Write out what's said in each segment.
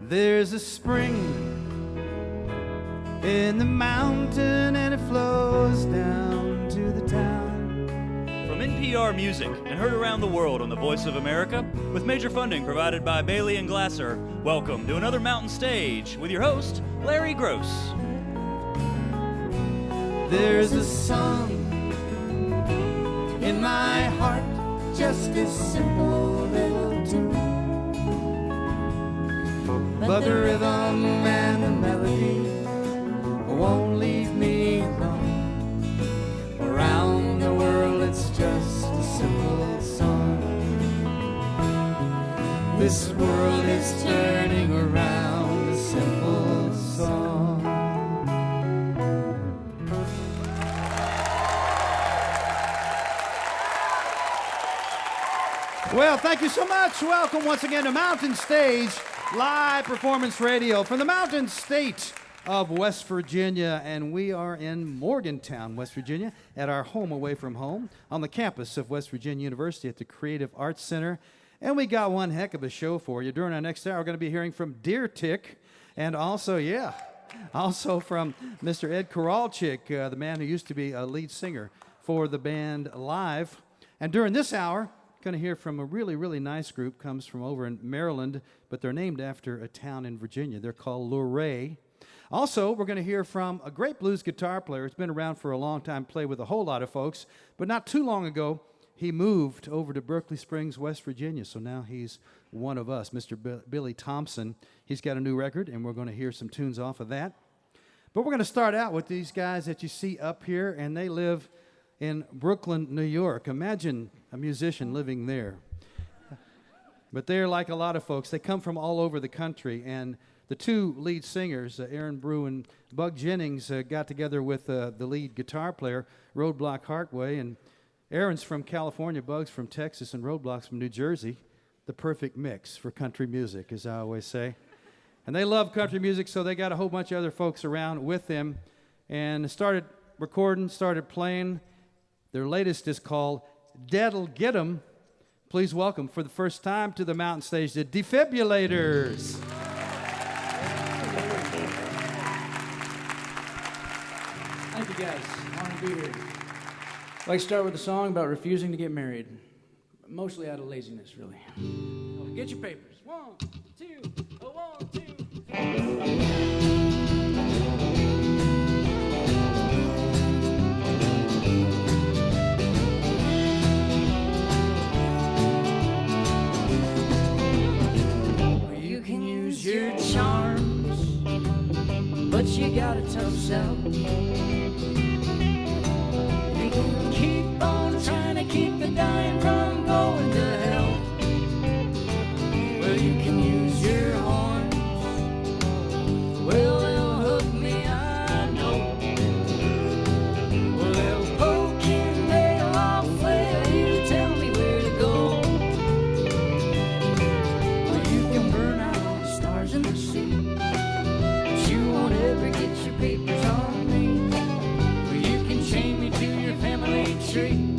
There's a spring in the mountain and it flows down to the town. From NPR Music and heard around the world on the Voice of America, with major funding provided by Bailey and Glasser, welcome to another Mountain Stage with your host, Larry Gross. There's a song in my heart, just a simple little tune, but the rhythm and the melody won't leave me alone. Around the world it's just a simple song. This world is turning around, a simple song. Well, thank you so much. Welcome once again to Mountain Stage, live performance radio from the Mountain State of West Virginia. And we are in Morgantown, West Virginia, at our home away from home on the campus of West Virginia University at the Creative Arts Center. And we got one heck of a show for you. During our next hour, we're going to be hearing from Deer Tick and also from Mr. Ed Kowalczyk, the man who used to be a lead singer for the band Live. And during this hour, going to hear from a really, really nice group. Comes from over in Maryland, but they're named after a town in Virginia. They're called Luray. Also, we're going to hear from a great blues guitar player. He's been around for a long time, played with a whole lot of folks, but not too long ago, he moved over to Berkeley Springs, West Virginia, so now he's one of us, Mr. Billy Thompson. He's got a new record, and we're going to hear some tunes off of that. But we're going to start out with these guys that you see up here, and they live in Brooklyn, New York. Imagine a musician living there. But they're like a lot of folks. They come from all over the country, and the two lead singers, Aaron Brew and Bug Jennings, got together with the lead guitar player, Roadblock Hartway, and Aaron's from California, Bug's from Texas, and Roadblock's from New Jersey. The perfect mix for country music, as I always say. And they love country music, so they got a whole bunch of other folks around with them, and started recording, started playing. Their latest is called Dead'll Get 'Em. Please welcome for the first time to the Mountain Stage, the Defibulators. Thank you guys. Honored to be here. I'd like to start with a song about refusing to get married. Mostly out of laziness, really. Get your papers. 1, 2, 1, 2, 3. Your charms, but you got a tough sell. You can keep on trying to keep the dying from going to hell. Well, you can use your horns. Well, they'll hook me, I know. Well, they'll poke and they'll all flail you, tell me where to go. Well, you can burn out in the sea, but you won't ever get your papers on me. Well, you can chain me to your family tree,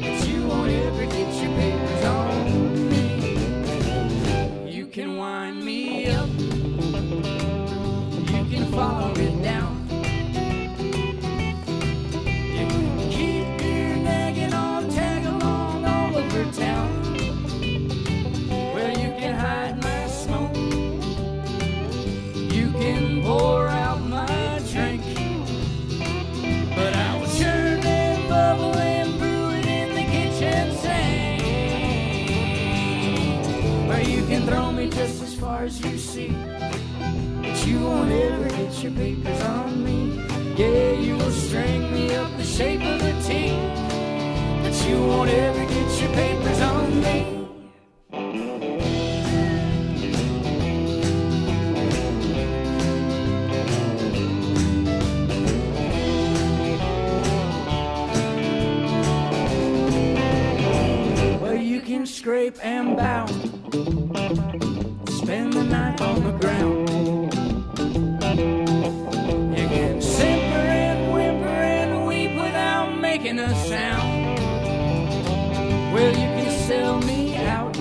but you won't ever get your papers on me. You can wind me up, you can follow it down, you can keep your nagging on, tag along all over town. Well, you can hide my smoke, you can pour out my drink, but I will churn and bubble and brew it in the kitchen sink. Or you can throw me just as far as you see, but you won't ever get your papers on me. Yeah, you will string me up the shape of a T, but you won't ever get your papers on me. Scrape and bow, spend the night on the ground. You can simper and whimper and weep without making a sound. Well, you can sell me out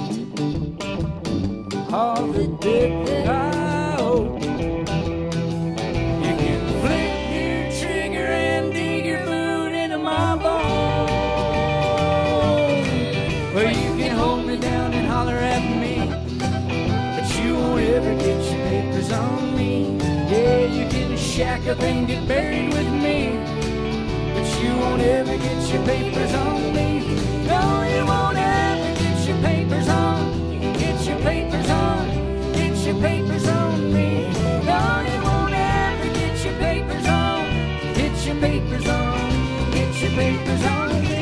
all the dick that I papers on me. Yeah, you can shack up and get buried with me, but you won't ever get your papers on me. No, you won't ever get your papers on. Get your papers on. Get your papers on me. No, you won't ever get your papers on. Get your papers on. Get your papers on me.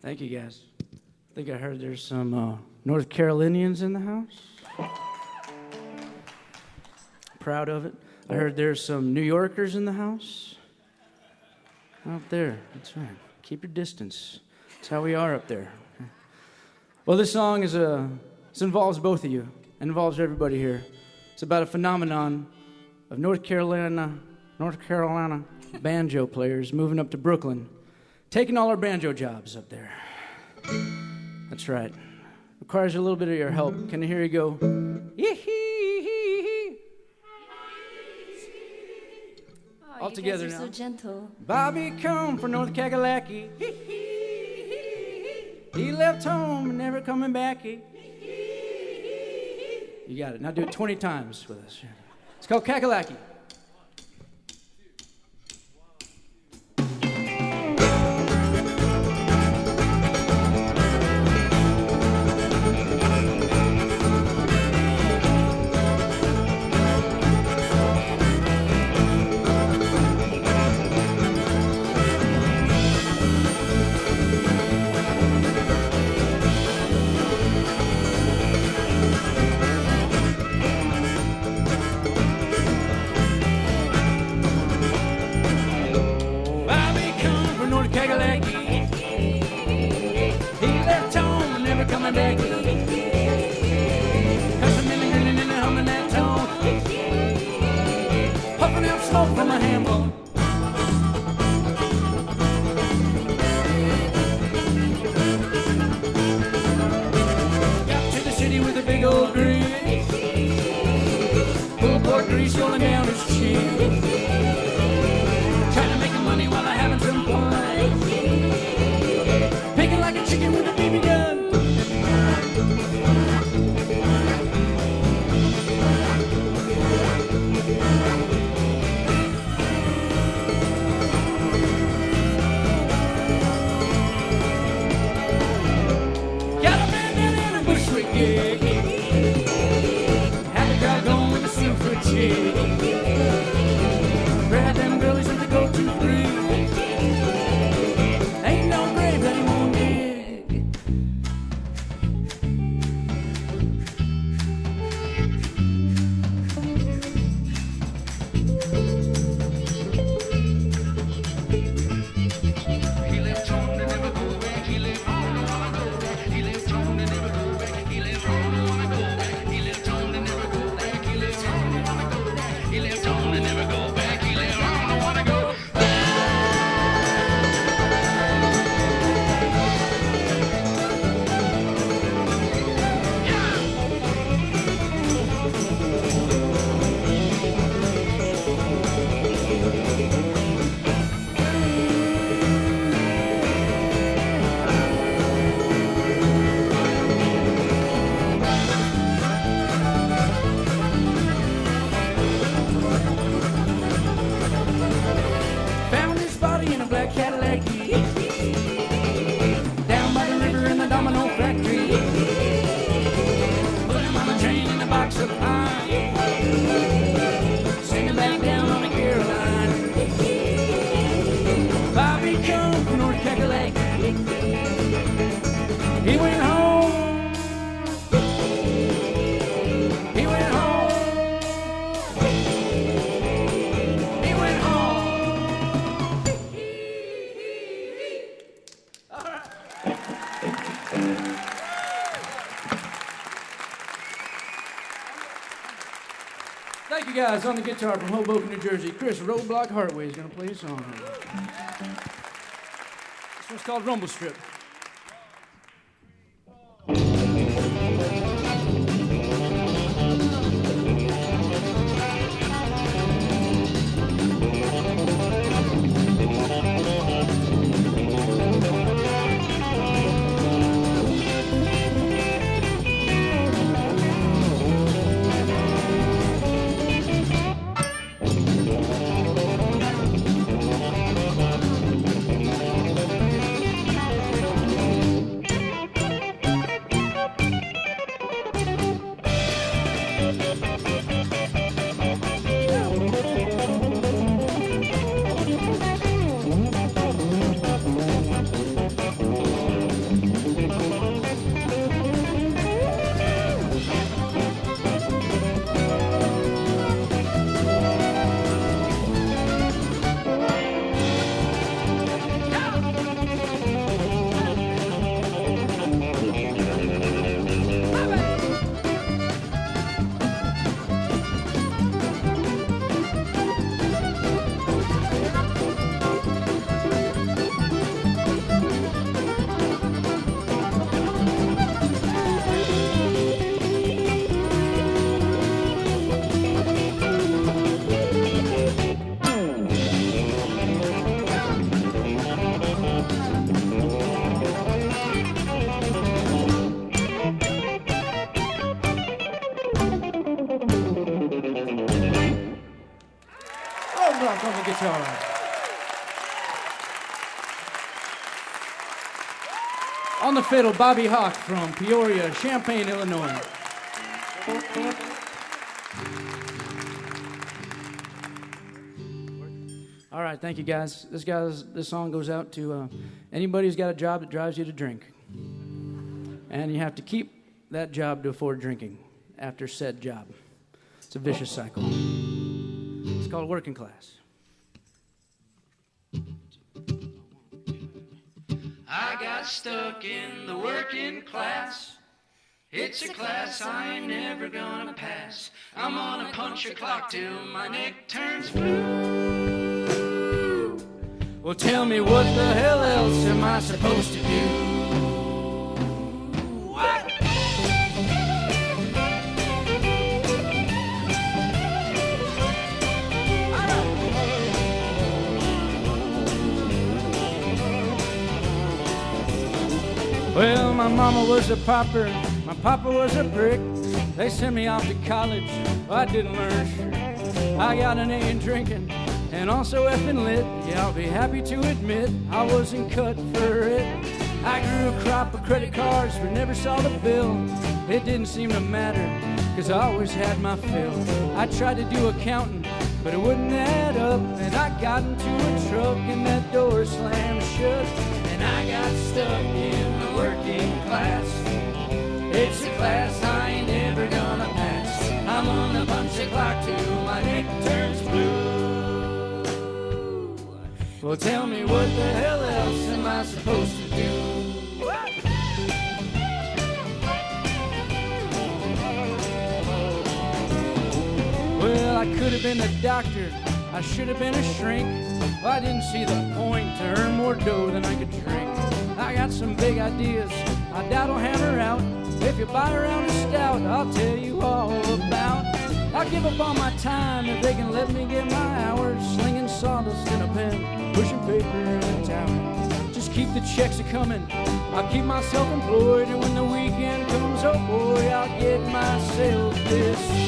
Thank you, guys. I think I heard there's some North Carolinians in the house. Proud of it. I heard there's some New Yorkers in the house. Out there. That's right. Keep your distance. That's how we are up there. Well, this song is this involves both of you. It involves everybody here. It's about a phenomenon of North Carolina banjo players moving up to Brooklyn, taking all our banjo jobs up there. That's right. Requires a little bit of your help. Can I hear you go? Yee-hee-hee-hee. Oh, All you together guys are now. so gentle. Bobby come from North Kakalaki. He left home and never coming back. You got it. Now do it 20 times with us. It's called Kakalaki. Grease rolling down his chin, trying to make money while I'm having some fun, picking like a chicken with a BB gun. Got a man down in a Bushwick gig, had a crowd going with a Silver chick. guys, on the guitar from Hoboken, New Jersey, Chris Roadblock Hartway is going to play a song. This one's called Rumble Strip. On the guitar. On the fiddle, Bobby Hawk from Peoria, Champaign, Illinois. All right, thank you guys. This song goes out to anybody who's got a job that drives you to drink. And you have to keep that job to afford drinking after said job. It's a vicious cycle. It's called Working Class. I got stuck in the working class. It's a class I ain't never gonna pass. I'm gonna punch a clock till my neck turns blue. Well, tell me what the hell else am I supposed to do? What? Well, my mama was a pauper, my papa was a brick. They sent me off to college, I didn't learn shit. I got an A in drinking and also effing lit. Yeah, I'll be happy to admit I wasn't cut for it. I grew a crop of credit cards but never saw the bill. It didn't seem to matter, cause I always had my fill. I tried to do accounting, but it wouldn't add up. And I got into a truck and that door slammed shut. And I got stuck in the working class. It's a class I ain't ever gonna pass. I'm gonna punch the clock till my neck turns blue. Well, tell me what the hell else am I supposed to do? Well, I could have been a doctor, I should have been a shrink. I didn't see the point to earn more dough than I could drink. I got some big ideas, I doubt I'll hammer out. If you buy around a stout, I'll tell you all about. I'll give up all my time if they can let me get my hours. Slinging sawdust in a pen, pushing paper in a tower. Just keep the checks a-coming, I'll keep myself employed. And when the weekend comes, oh boy, I'll get myself this.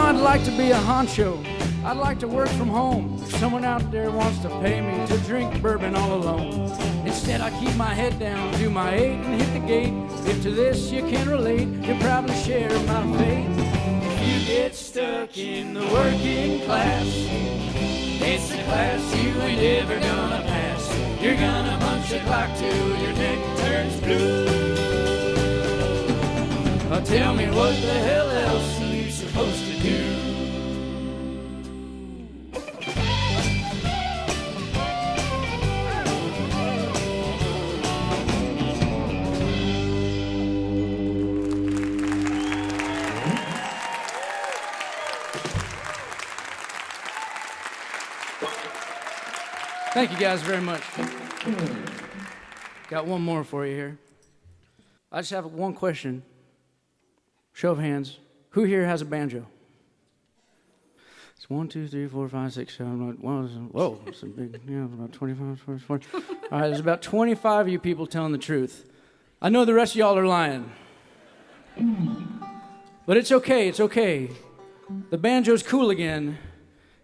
I'd like to be a honcho, I'd like to work from home. If someone out there wants to pay me to drink bourbon all alone. Instead, I keep my head down, do my 8 and hit the gate. If to this you can relate, you probably share my fate. If you get stuck in the working class, it's a class you ain't ever gonna pass. You're gonna punch the clock till your neck turns blue. Tell me what the hell else are you supposed to do? Thank you guys very much. Got one more for you here. I just have one question. Show of hands. Who here has a banjo? It's 1, 2, 3, 4, 5, 6, 7, 8. Whoa, it's a big, about 25, 24. All right, there's about 25 of you people telling the truth. I know the rest of y'all are lying. But it's okay, it's okay. The banjo's cool again.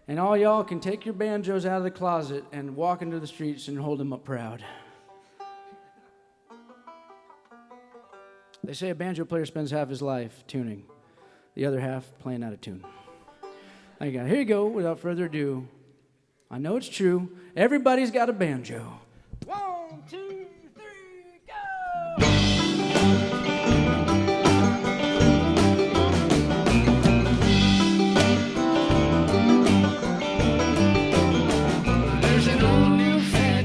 And all y'all can take your banjos out of the closet and walk into the streets and hold them up proud. They say a banjo player spends half his life tuning, the other half playing out of tune. There you go. Here you go, without further ado. I know it's true. Everybody's got a banjo. 1, 2, 3, go!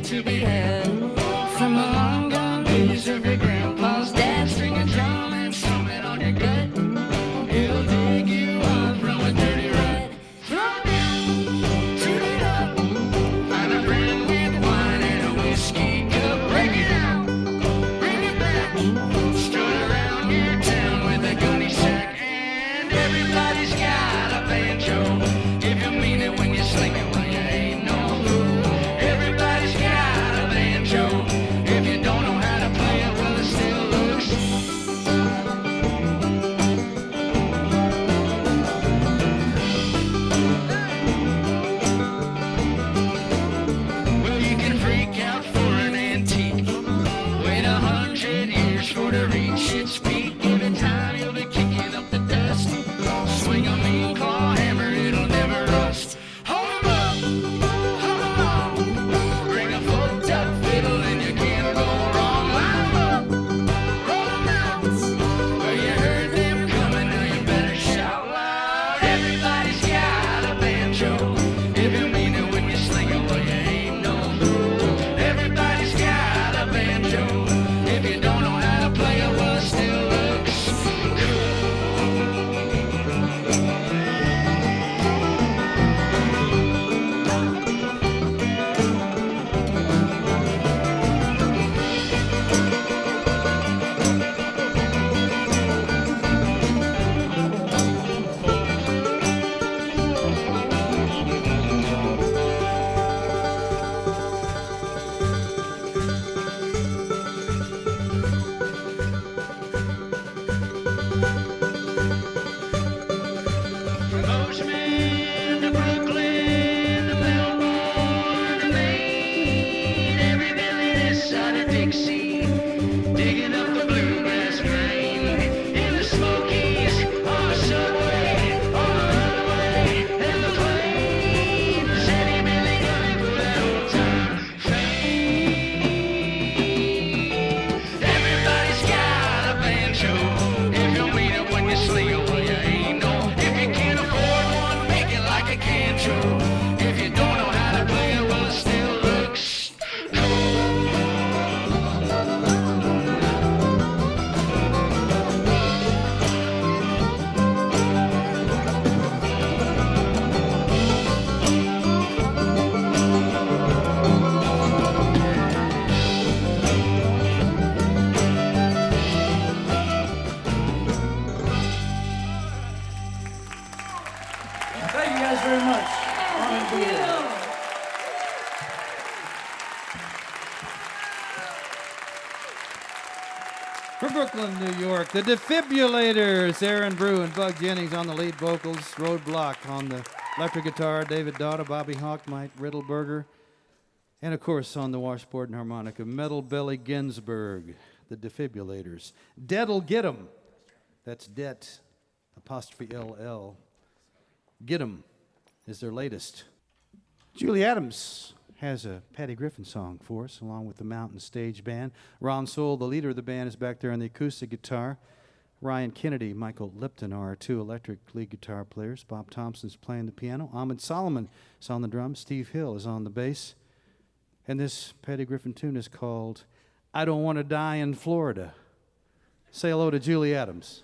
To be had from the long gone days of your grandpa's dad. String a drum and stomp it on your gut. He'll dig you up from a dirty rut. Throw down, turn it up. Find a friend with wine and a whiskey cup. Break it out, bring it back. Strut around your town with a gunny sack. And everybody's got a banjo. If you mean it when you sling it, well, you ain't no fool. Everybody's got a banjo. If you don't know how to play it, well, it still looks. Well, you can freak out for an antique. Wait 100 years for to reach its peak. Give it time, you'll be kicking up the dust. Swing a mean claw hammer, it'll never rust. Hold 'em up, hold 'em on. Bring a full up fiddle and you can't go wrong. Line 'em up, roll 'em out. Well, you heard them coming, now you better shout loud. Everybody's got a banjo. If you mean it when you sling it, well, you ain't no fool. Everybody's got a banjo. If you don't know how to play it, well, it still looks cool. From Bozeman to Brooklyn to Melbourne to Maine, every valley this side of Dixie, digging up the bluegrass vein. In the Smokies, on the subway, on the runaway, and the plains, Eddie Billy gunning for that old time fame. Everybody's got a banjo. If you mean it when you sling it, well, you ain't no. If you can't afford one, make it like a cancho. If you don't know how to play it, well, it still looks Thank you guys very much. Honored to be here. From Brooklyn, New York, the Defibulators, Aaron Brew and Bug Jennings on the lead vocals, Roadblock on the Electric guitar, David Daughter, Bobby Hawk, Mike Riddleberger. And of course, on the washboard and harmonica, Metal Belly Ginsberg, the Defibulators. Dead'll Get 'em. That's Det, apostrophe LL. Get 'em is their latest. Julie Adams has a Patty Griffin song for us, along with the Mountain Stage Band. Ron Soule, the leader of the band, is back there on the acoustic guitar. Ryan Kennedy, Michael Lipton are our two electric lead guitar players. Bob Thompson's playing the piano. Ahmed Solomon is on the drums. Steve Hill is on the bass. And this Patty Griffin tune is called I Don't Want to Die in Florida. Say hello to Julie Adams.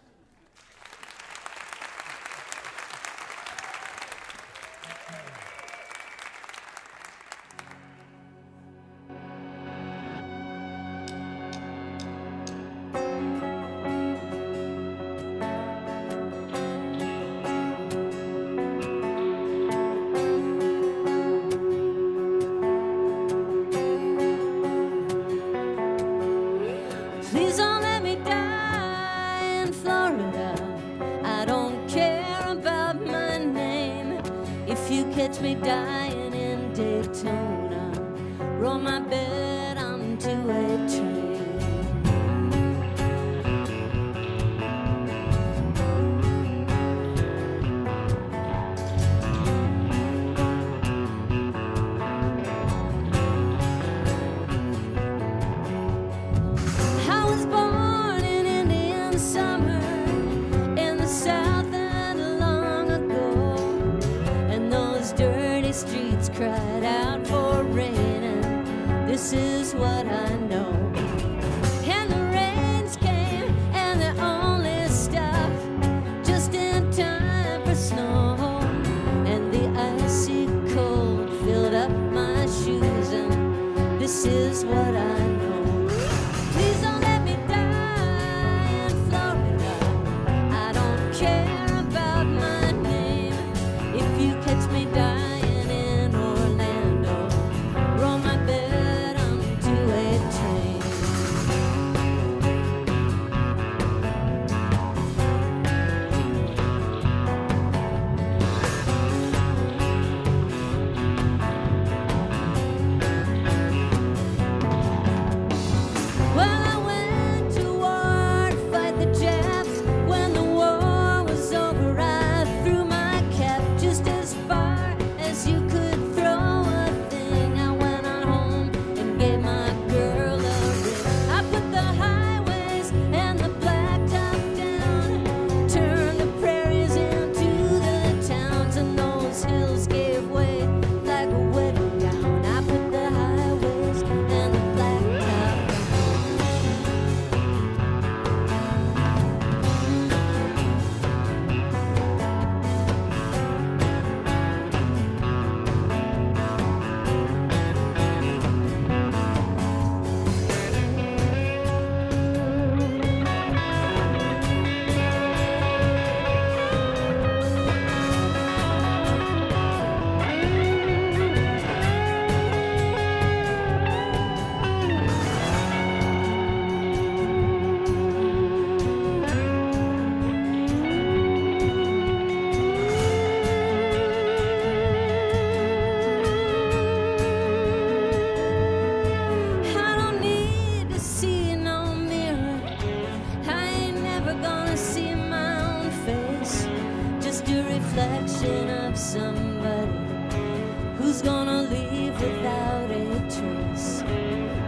Please don't let me die in Florida. I don't care about my name. If you catch me dying in Daytona, roll my bed onto a train. I was born in Indian summer in the South and long ago, and those dirty streets cried out for rain, and this is what I know. And the rains came and they only stopped just in time for snow, and the icy cold filled up my shoes, and this is what I know. Please don't let me die in Florida. I don't care about my name. If you catch me dying in Orlando, roll my bed onto a train. Well, I went to war to fight the Japs. When the war was over, I threw my cap just as far as you could throw a thing. I went on home and gave my girl a ring. I put the highways and the blacktop down, turned the prairies into the towns, and those hills gave way like a wedding gown. I put the highways and the blacktop down. I don't need to see no mirror. I ain't never gonna see my own face. Just a reflection of somebody who's gonna leave without a trace.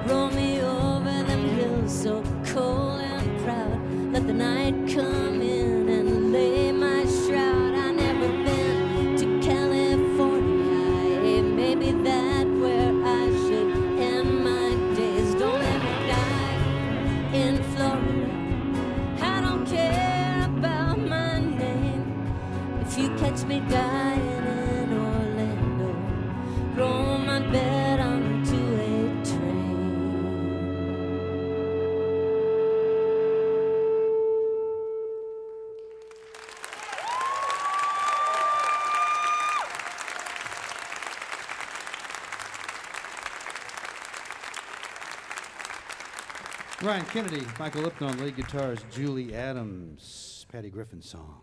Roll me over them hills so cold and proud. Let the night come in and lay my shroud. I never been to California. Maybe that where I should end my days. Don't let me die in Florida. I don't care about my name. If you catch me dying in Orlando, roll my bed onto a train. Ryan Kennedy, Michael Lipton on lead guitars, Julie Adams, Patty Griffin song.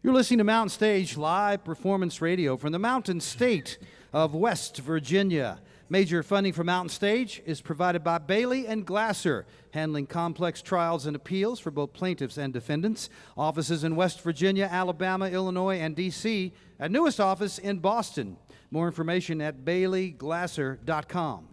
You're listening to Mountain Stage live performance radio from the Mountain State of West Virginia. Major funding for Mountain Stage is provided by Bailey and Glasser, handling complex trials and appeals for both plaintiffs and defendants. Offices in West Virginia, Alabama, Illinois, and D.C. A newest office in Boston. More information at baileyglasser.com.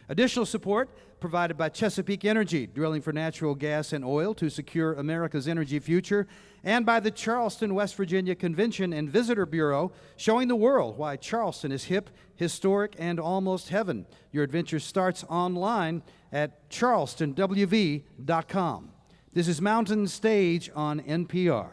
Additional support provided by Chesapeake Energy, drilling for natural gas and oil to secure America's energy future, and by the Charleston, West Virginia Convention and Visitor Bureau, showing the world why Charleston is hip, historic, and almost heaven. Your adventure starts online at charlestonwv.com. This is Mountain Stage on NPR.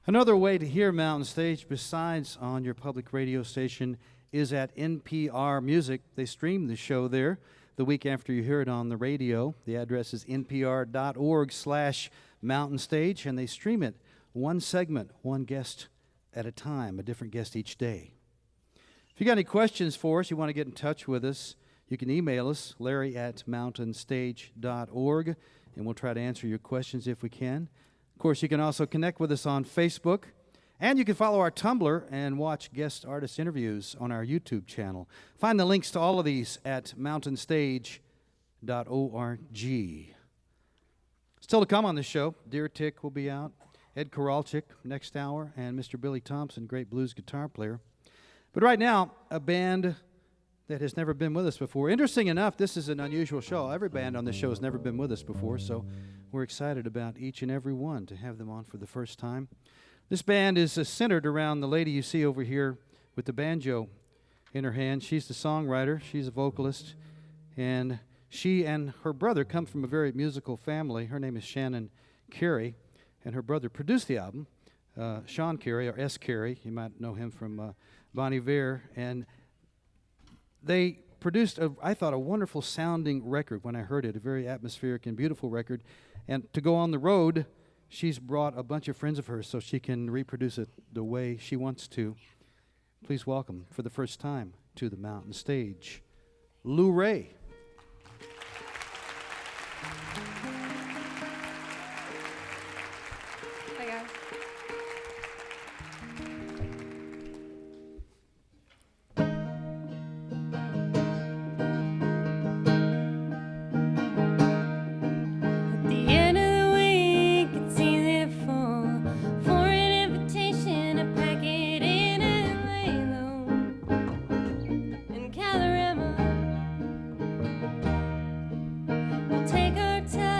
Another way to hear Mountain Stage besides on your public radio station is at NPR Music. They stream the show there the week after you hear it on the radio. The address is npr.org/Mountain Stage, and they stream it one segment, one guest at a time, a different guest each day. If you got any questions for us, you want to get in touch with us, you can email us, larry@mountainstage.org, and we'll try to answer your questions if we can. Of course, you can also connect with us on Facebook, and you can follow our Tumblr and watch guest artist interviews on our YouTube channel. Find the links to all of these at mountainstage.org. Still to come on the show, Deer Tick will be out, Ed Kowalczyk next hour, and Mr. Billy Thompson, great blues guitar player. But right now, a band that has never been with us before. Interesting enough, this is an unusual show. Every band on this show has never been with us before, so we're excited about each and every one to have them on for the first time. This band is centered around the lady you see over here with the banjo in her hand. She's the songwriter. She's a vocalist. And she and her brother come from a very musical family. Her name is Shannon Carey, and her brother produced the album, Sean Carey, or S. Carey. You might know him from Bon Iver. And they produced, I thought, a wonderful sounding record when I heard it, a very atmospheric and beautiful record. And to go on the road, she's brought a bunch of friends of hers so she can reproduce it the way she wants to. Please welcome, for the first time, to the Mountain Stage, Luray. Hi, guys. Take our time.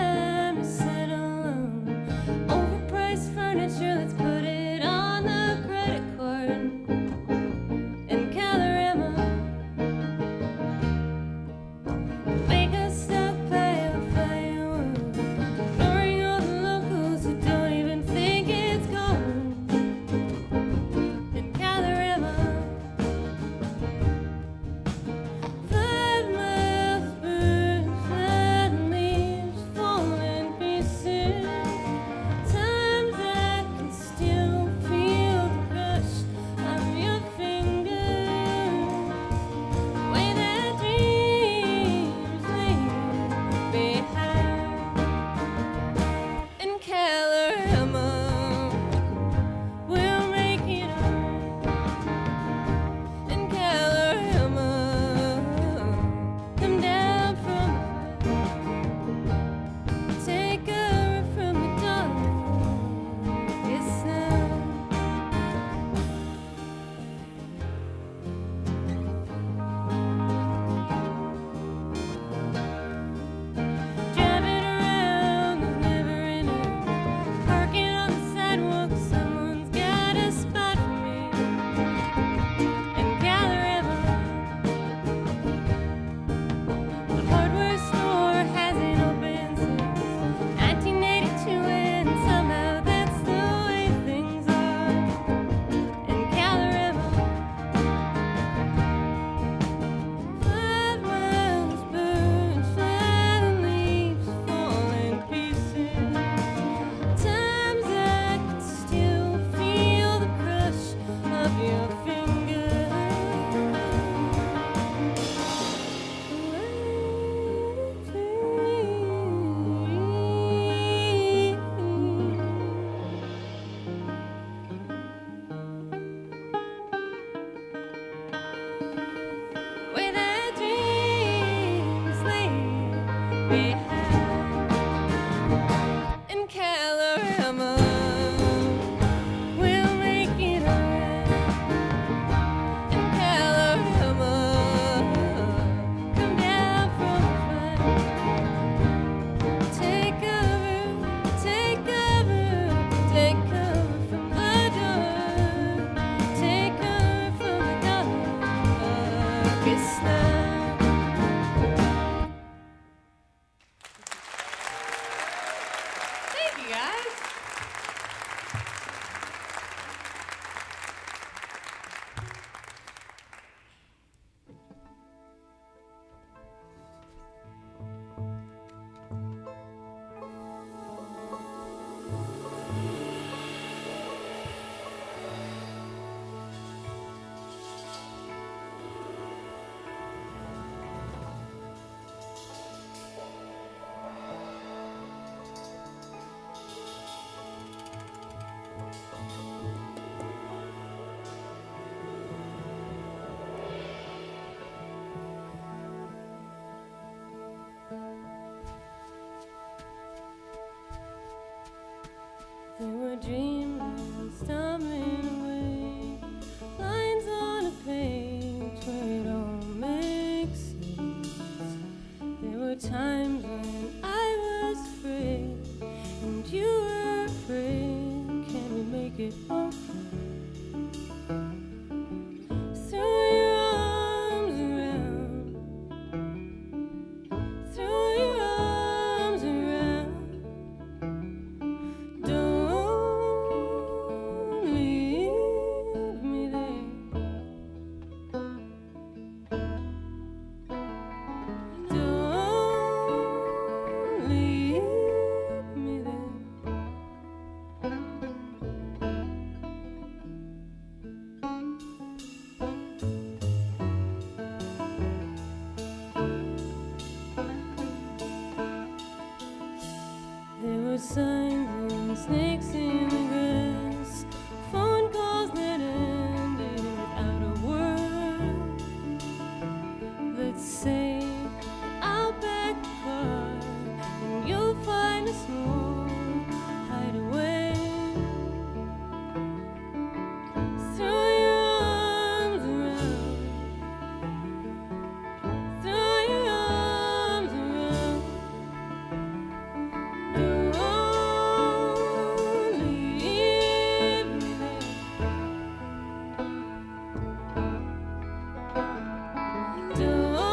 They were dreaming, stumbling away, lines on a page where it all makes sense. There were times when I was afraid, and you were afraid. Can we make it okay? Throw your arms around, throw your arms around. Don't leave me there. Don't leave me there. There were signs and snakes in the grass, phone calls that ended without a word. Let's say I'll back the car and you'll find a small hideaway. Throw your arms around, throw your arms around. Don't leave me there. Don't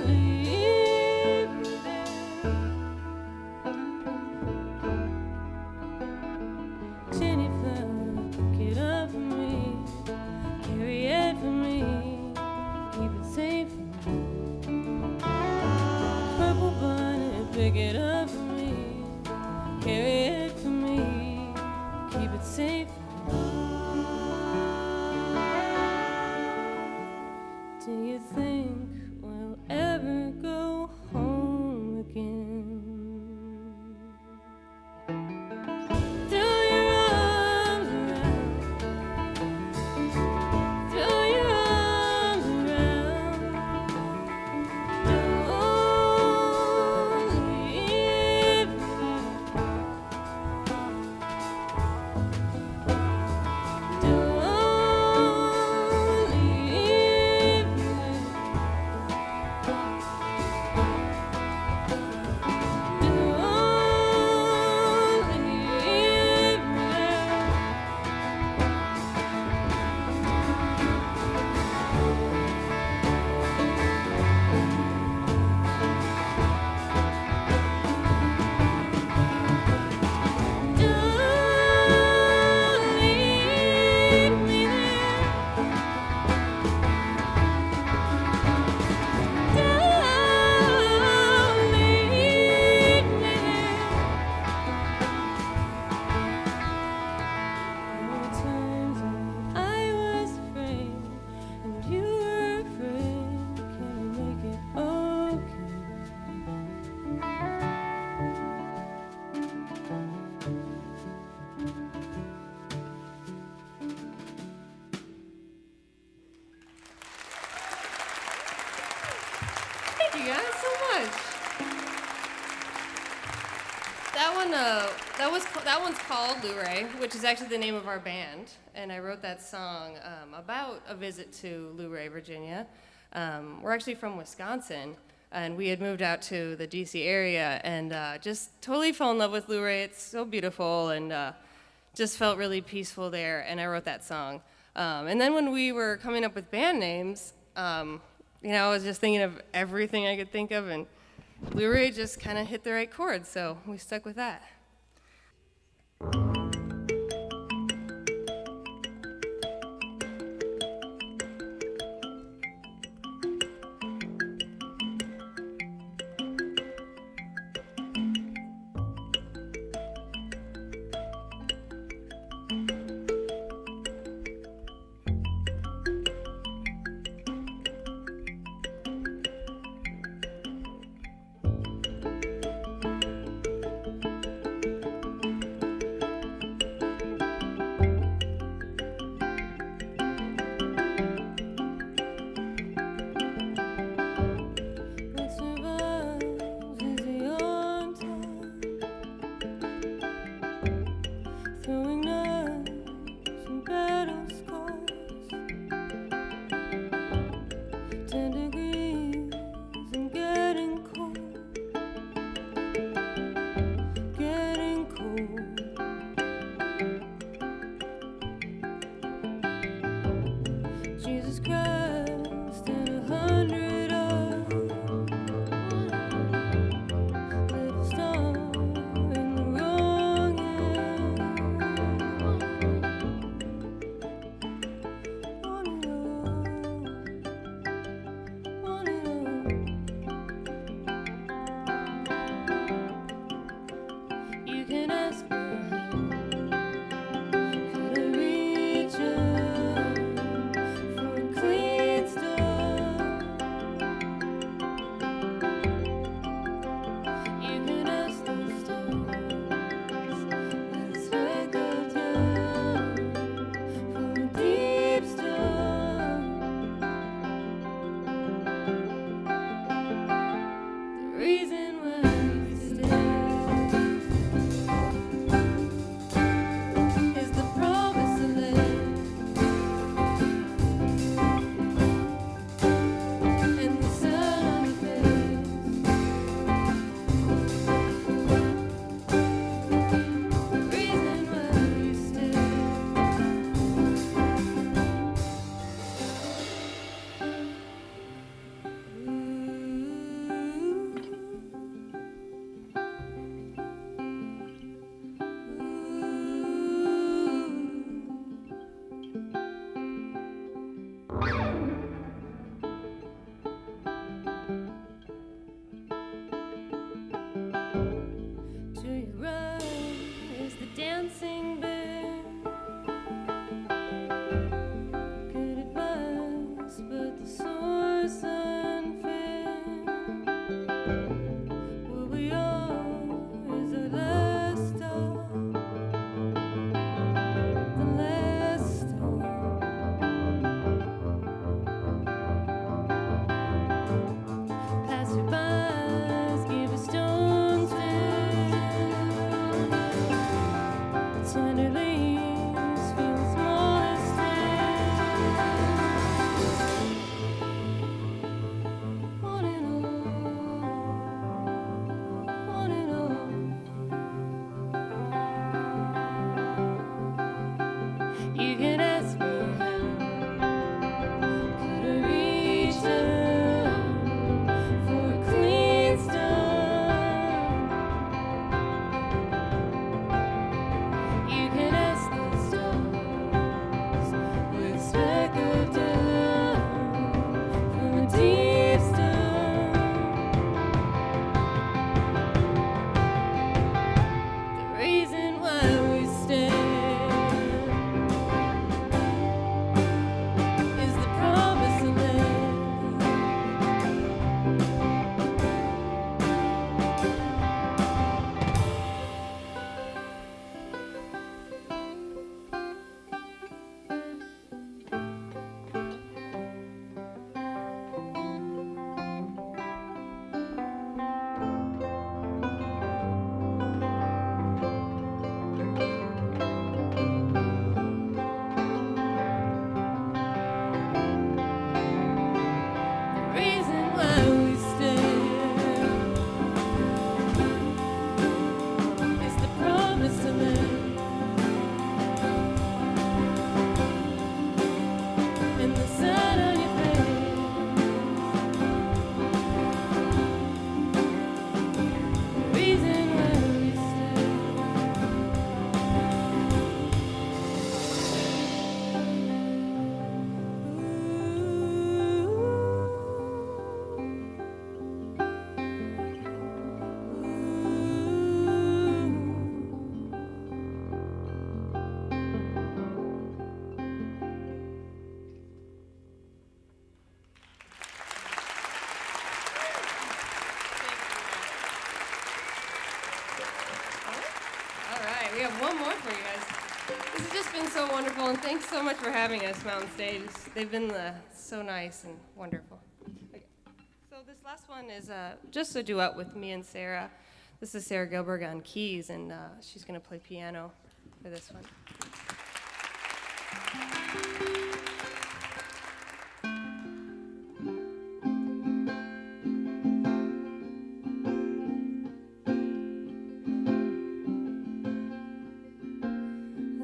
leave me there. Jennifer, pick it up for me, carry it for me, keep it safe for me. Purple bonnet, pick it up for me, carry it for me, keep it safe for me. Do you think we'll ever go home again? Throw your arms around, throw your arms around. Don't leave me there. Don't leave me there. Thank you guys so much. That one's called Luray, which is actually the name of our band, and I wrote that song about a visit to Luray, Virginia. We're actually from Wisconsin, and we had moved out to the DC area, and just totally fell in love with Luray. It's so beautiful, and just felt really peaceful there, and I wrote that song. And then when we were coming up with band names, I was just thinking of everything I could think of, and Luray just kind of hit the right chord, so we stuck with that. battle scars. 10 degrees and getting cold. Getting cold. Jesus Christ and 100 of little star in the wrong hand. Want it all, want it all. You can ask me, could I reach out for a clean start? You can ask the stars, with a speck of down for a deep start. The reason why we stay is the promise of land and the sun on your face. The reason why we stay. To your right is the dancing bear. Good advice, but the source unfair. Where we are is our last stop. The last stop. Passerbys give a stone twist. Tender leaves feel the smallest hand. Want it all. You can ask me how could I reach out for a clean start? You can ask the stars with a speck of down from a deep start. The reason why we stay is the promise of land. The reason why we stay is the promise of land and the sun on your face. The reason why we stay. All right, we have one more for you guys. This has just been so wonderful, and thanks so much for having us, Mountain Stage. They've been so nice and wonderful. Okay. So this last one is just a duet with me and Sarah. This is Sarah Gilberg on keys, and she's going to play piano for this one.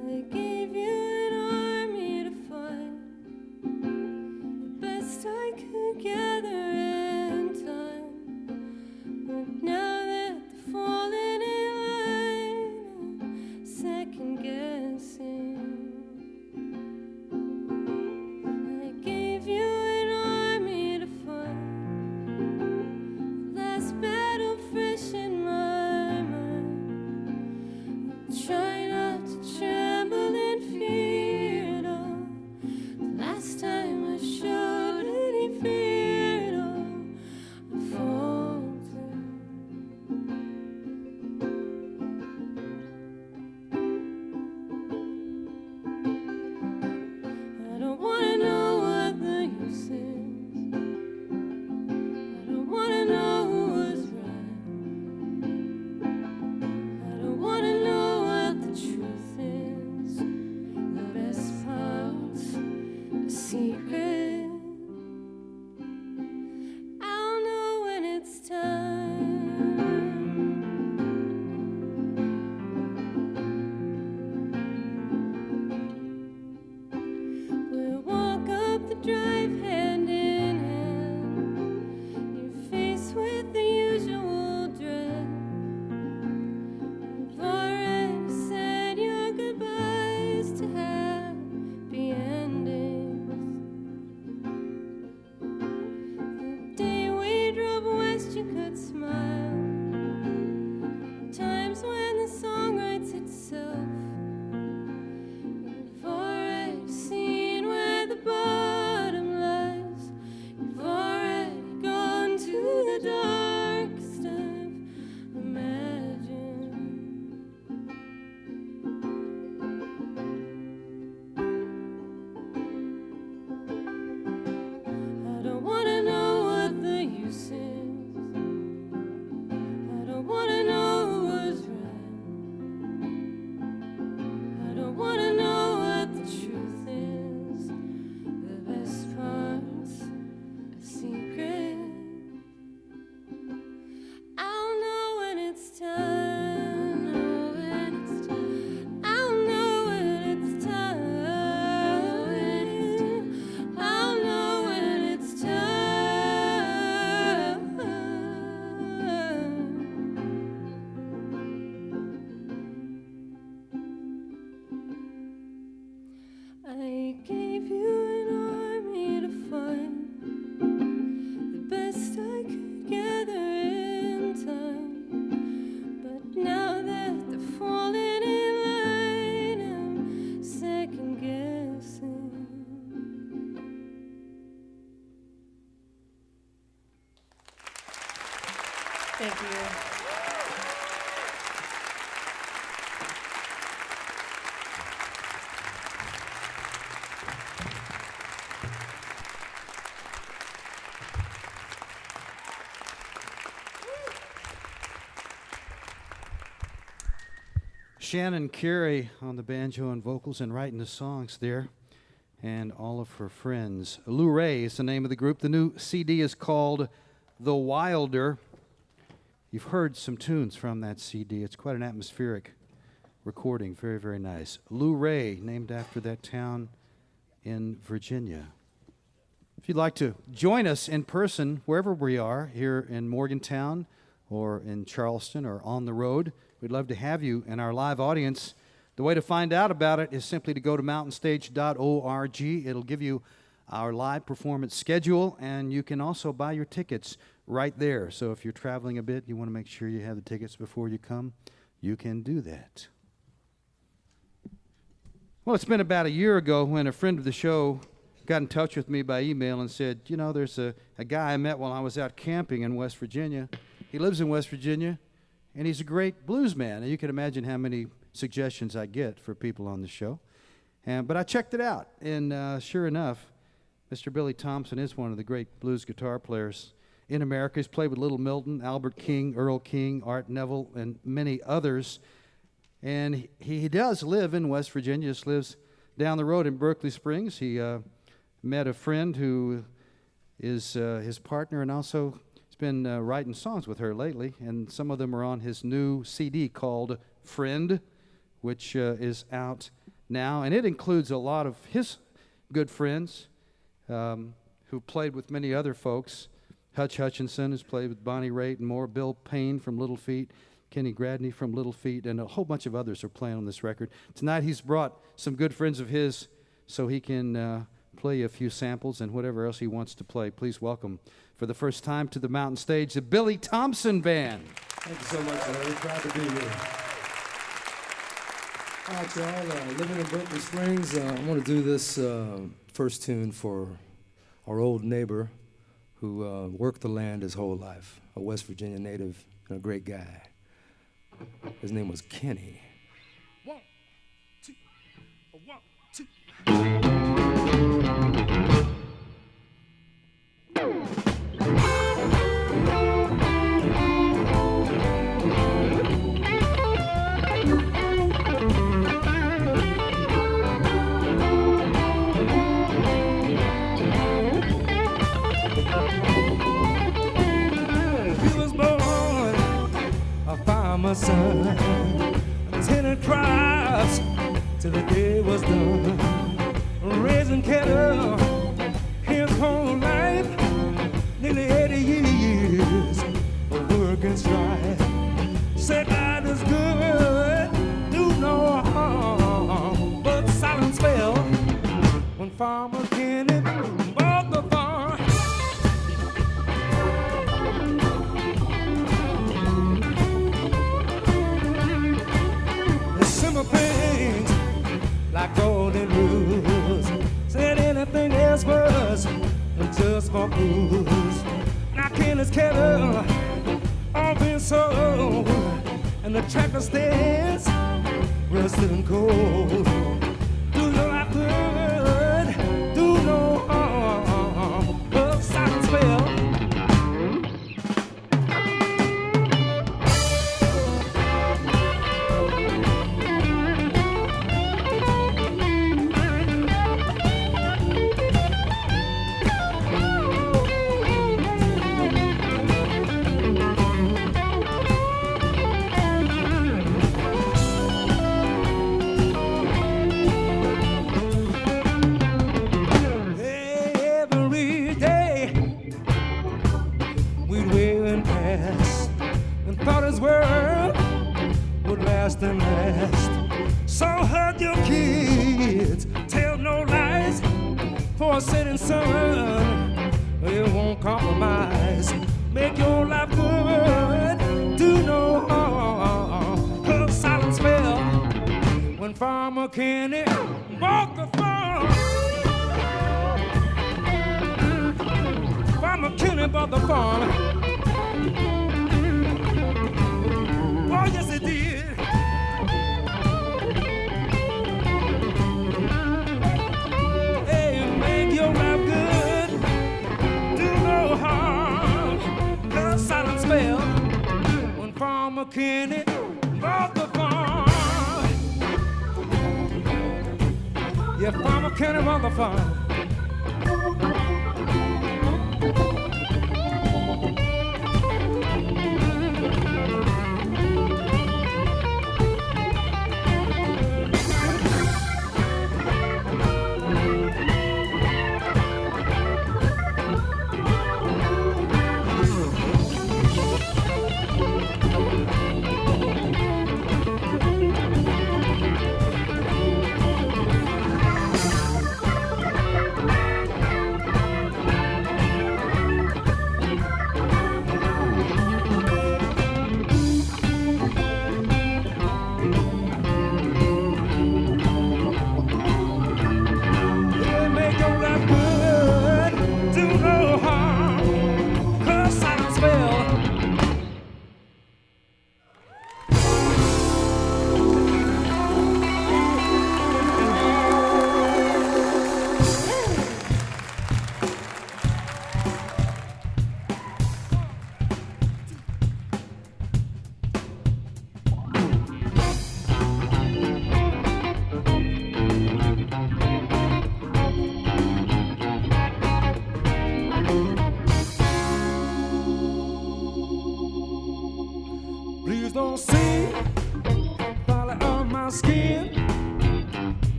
I gave you an army to fight, the best I could gather in time. But now that they're falling in line, I'm second guessing. I gave you an army to fight, the last battle fresh in my mind. Try not to tremble in fear at all. The last time I showed any fear at all, I faltered. I don't wanna know what the use is. I don't wanna know who was right. I don't wanna know what the truth is. The best part's a secret. I'll know when it's time. We'll walk up the drive hand in hand. You're faced with the usual dread. You've already said your goodbyes to happy endings. The day we drove west, you could smile. Times when the song writes itself. You've already seen where the bottom lies. You've already gone to the darkest I've imagined. I don't wanna know what the use is. I don't wanna know who was right. I don't wanna know what the truth is. The best part's a secret. I'll know when it's time. I'll know when it's time. I'll know when it's time. I gave you an army to fight, the best I could gather in time. But now that they're falling in line, I'm second guessing. Thank you. Shannon Carey on the banjo and vocals and writing the songs there, and all of her friends. Luray is the name of the group. The new CD is called The Wilder. You've heard some tunes from that CD. It's quite an atmospheric recording. Very, very nice. Luray, named after that town in Virginia. If you'd like to join us in person, wherever we are, here in Morgantown or in Charleston or on the road, we'd love to have you in our live audience. The way to find out about it is simply to go to mountainstage.org. It'll give you our live performance schedule, and you can also buy your tickets right there. So if you're traveling a bit, you want to make sure you have the tickets before you come, you can do that. Well, it's been about a year ago when a friend of the show got in touch with me by email and said, you know, there's a guy I met while I was out camping in West Virginia. He lives in West Virginia, and he's a great blues man. And you can imagine how many suggestions I get for people on the show. But I checked it out, and sure enough, Mr. Billy Thompson is one of the great blues guitar players in America. He's played with Little Milton, Albert King, Earl King, Art Neville, and many others. And he does live in West Virginia, just lives down the road in Berkeley Springs. He met a friend who is his partner, and also he's been writing songs with her lately, and some of them are on his new CD called Friend, which is out now, and it includes a lot of his good friends who played with many other folks. Hutch Hutchinson has played with Bonnie Raitt and more, Bill Payne from Little Feat, Kenny Gradney from Little Feat, and a whole bunch of others are playing on this record. Tonight he's brought some good friends of his so he can play a few samples and whatever else he wants to play. Please welcome, for the first time to the Mountain Stage, the Billy Thompson Band. Thank you so much, Larry. Proud to be here. All right, y'all. Living in Berkeley Springs, I want to do this first tune for our old neighbor who worked the land his whole life, a West Virginia native and a great guy. His name was Kenny. 1, 2, 1, 2. My son, tending crops till the day was done, raising cattle his whole life, nearly 80 years of work and strife. Said God is good, do no harm, but silence fell when Farmer Kenny bought the farm. Things like golden rules, said anything else was just for fools. Now Kenny's cattle all been sold, and the tractor stands rusted and cold. Do no I could, do no harm, but silence fell. And last. So hurt your kids, tell no lies, for a setting sun, it won't compromise. Make your life good, do no harm, 'cause silence fell when Farmer Kenny bought the farm. Farmer Kenny bought the farm. Oh yes he did. When Farmer Kenny bought the farm. Yeah, Farmer Kenny bought the farm.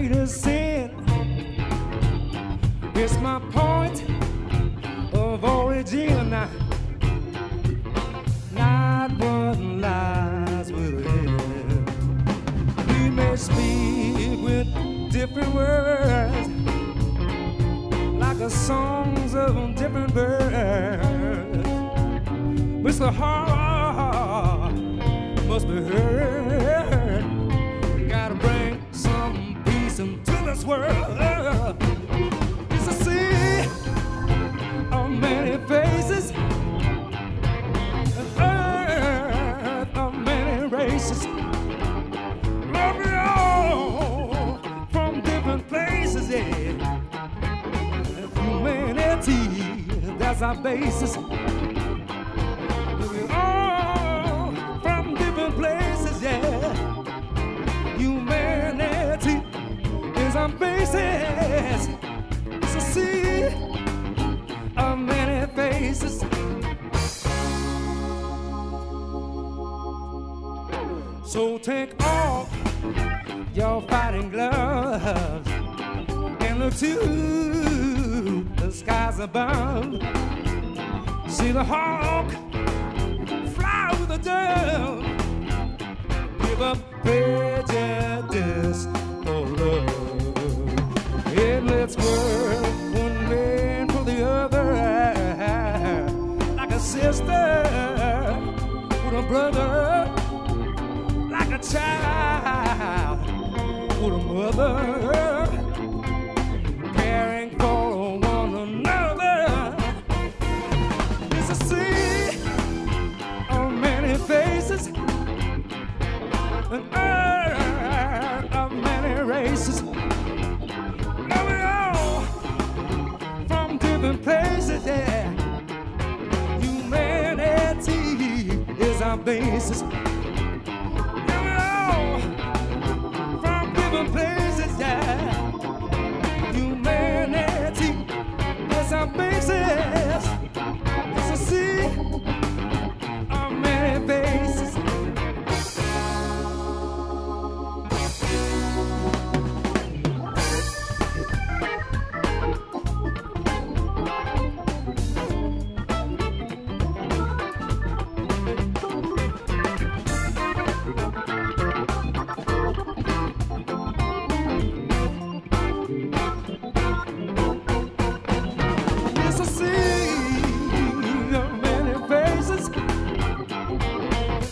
greatest sin. It's my point of origin, not what lies within. We may speak with different words, like the songs of different birds, but the heart must be heard. Gotta bring some peace into this world. It's a sea of many faces, an earth of many races. Love we all from different places, yeah. Humanity, that's our basis. We're all from different places, yeah. Humanity is our basis. It's a sea of many faces. So take off your fighting gloves and look to the skies above. See the hawk fly with the dove. Give up prejudice for love. And let's work one man for the other, like a sister with a brother, like a child with a mother, caring for one another. It's a sea of many faces, an earth of many races. Now we're all from different places, yeah. Humanity is our basis. Now we're all from different places, yeah. Humanity is our basis. It's a sea of many faces. It's a sea of many faces,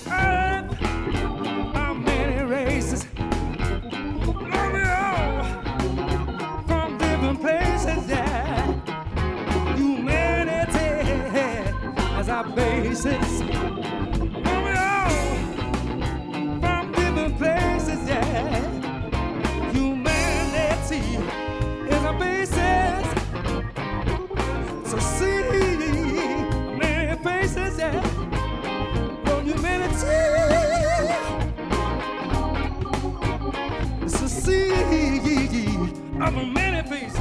earth of many races. Love we all from different places, yeah. Humanity as our basis. Love we all from different places, yeah. Humanity is our basis. It's a sea of many faces, yeah. For humanity, it's a sea of many faces.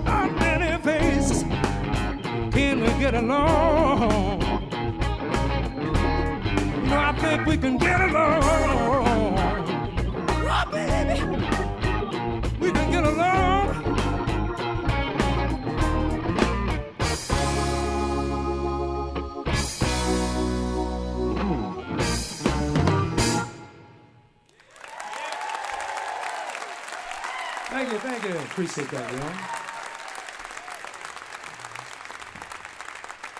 How many faces can we get along? You know, I think we can get along. Oh, baby, we can get along. Thank you. Appreciate that, y'all.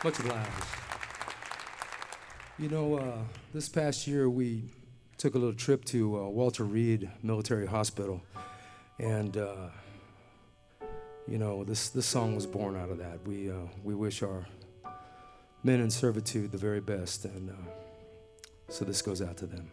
Much obliged. You know, this past year we took a little trip to Walter Reed Military Hospital, and You know, this song was born out of that. We wish our men in servitude the very best, and so this goes out to them.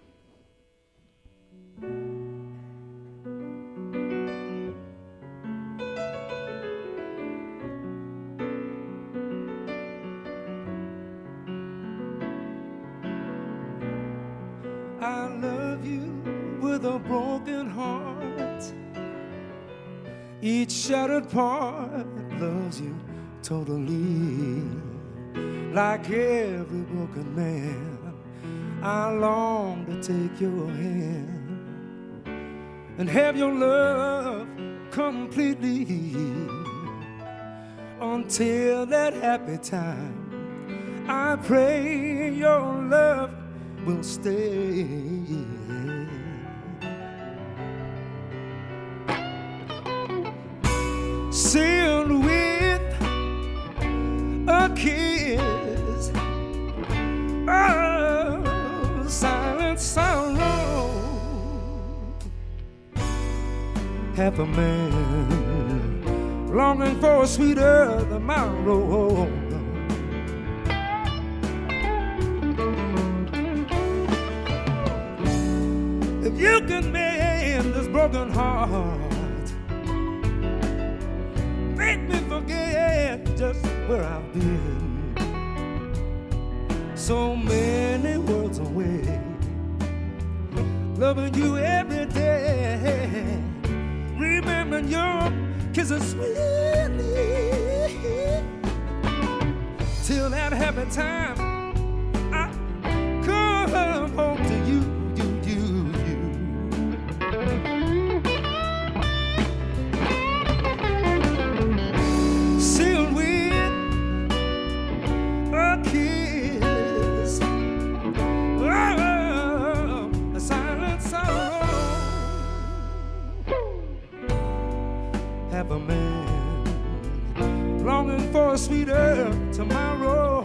I love you with a broken heart. Each shattered part loves you totally. Like every broken man, I long to take your hand and have your love completely until that happy time. I pray your love will stay. Sealed with a kiss, oh, silent sorrow. Half a man longing for a sweeter tomorrow. If you can mend this broken heart, make me forget just where I've been. So many worlds away, loving you every day, remembering your kisses sweetly, till that happy time I come home to you. Sealed with a kiss, oh, a silent sorrow. Have a man longing for a sweeter tomorrow.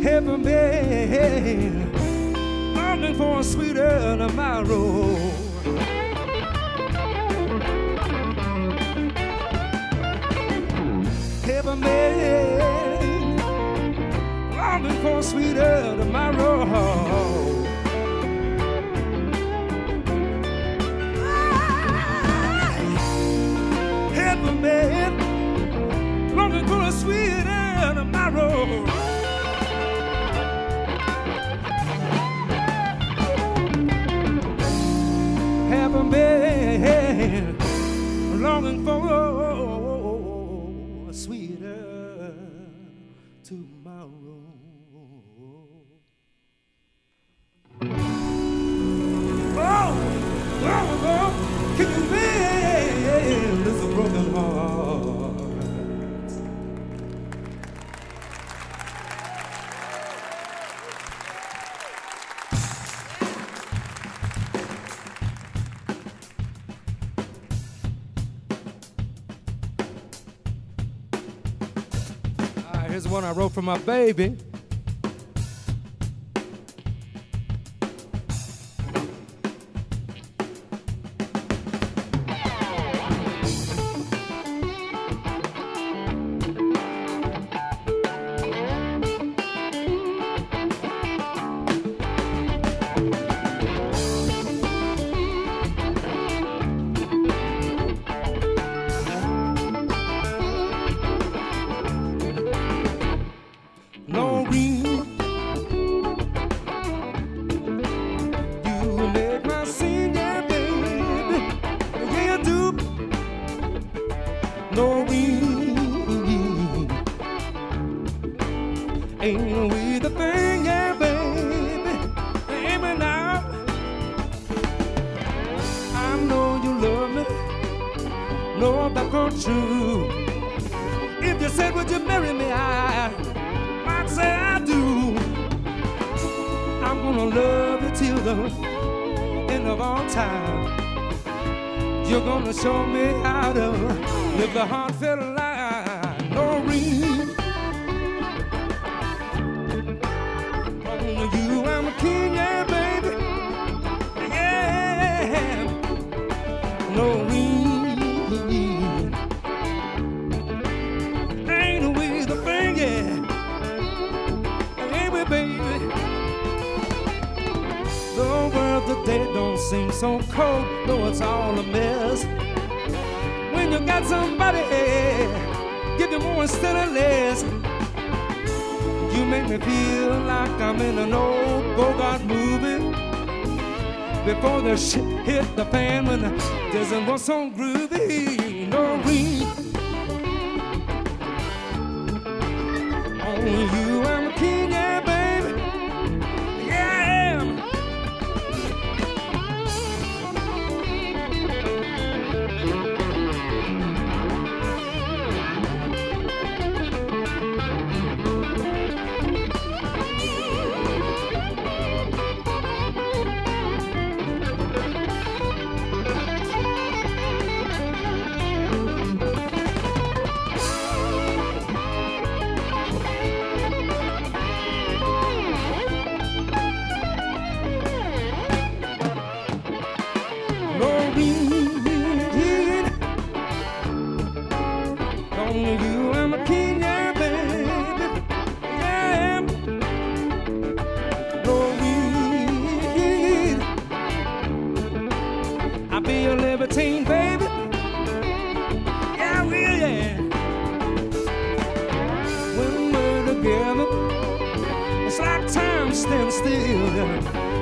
Have a man longing for a sweeter tomorrow. Have a man longing for a sweeter tomorrow. Have a man longing for a sweeter tomorrow. Have a man longing for a sweeter tomorrow. Oh, can you mend this broken heart? Here's one I wrote for my baby. Ain't we the thing, yeah, baby? Baby, now I know you love me, know that come true. If you said, would you marry me, I might say I do. I'm gonna love you till the end of all time. You're gonna show me how to live the heartfelt life. No ring on you, I'm a king, yeah, baby. Noreen. Ain't we the thing, yeah? Ain't we, baby? The world today don't seem so cold, though it's all a mess. When you got somebody, give you more instead of less. You make me feel like I'm in an old Bogart movie. Before the shit hit the fan, when the desert was so groovy. Noreen, on you I'm a king, yeah, baby. Yeah, I am. Stand still,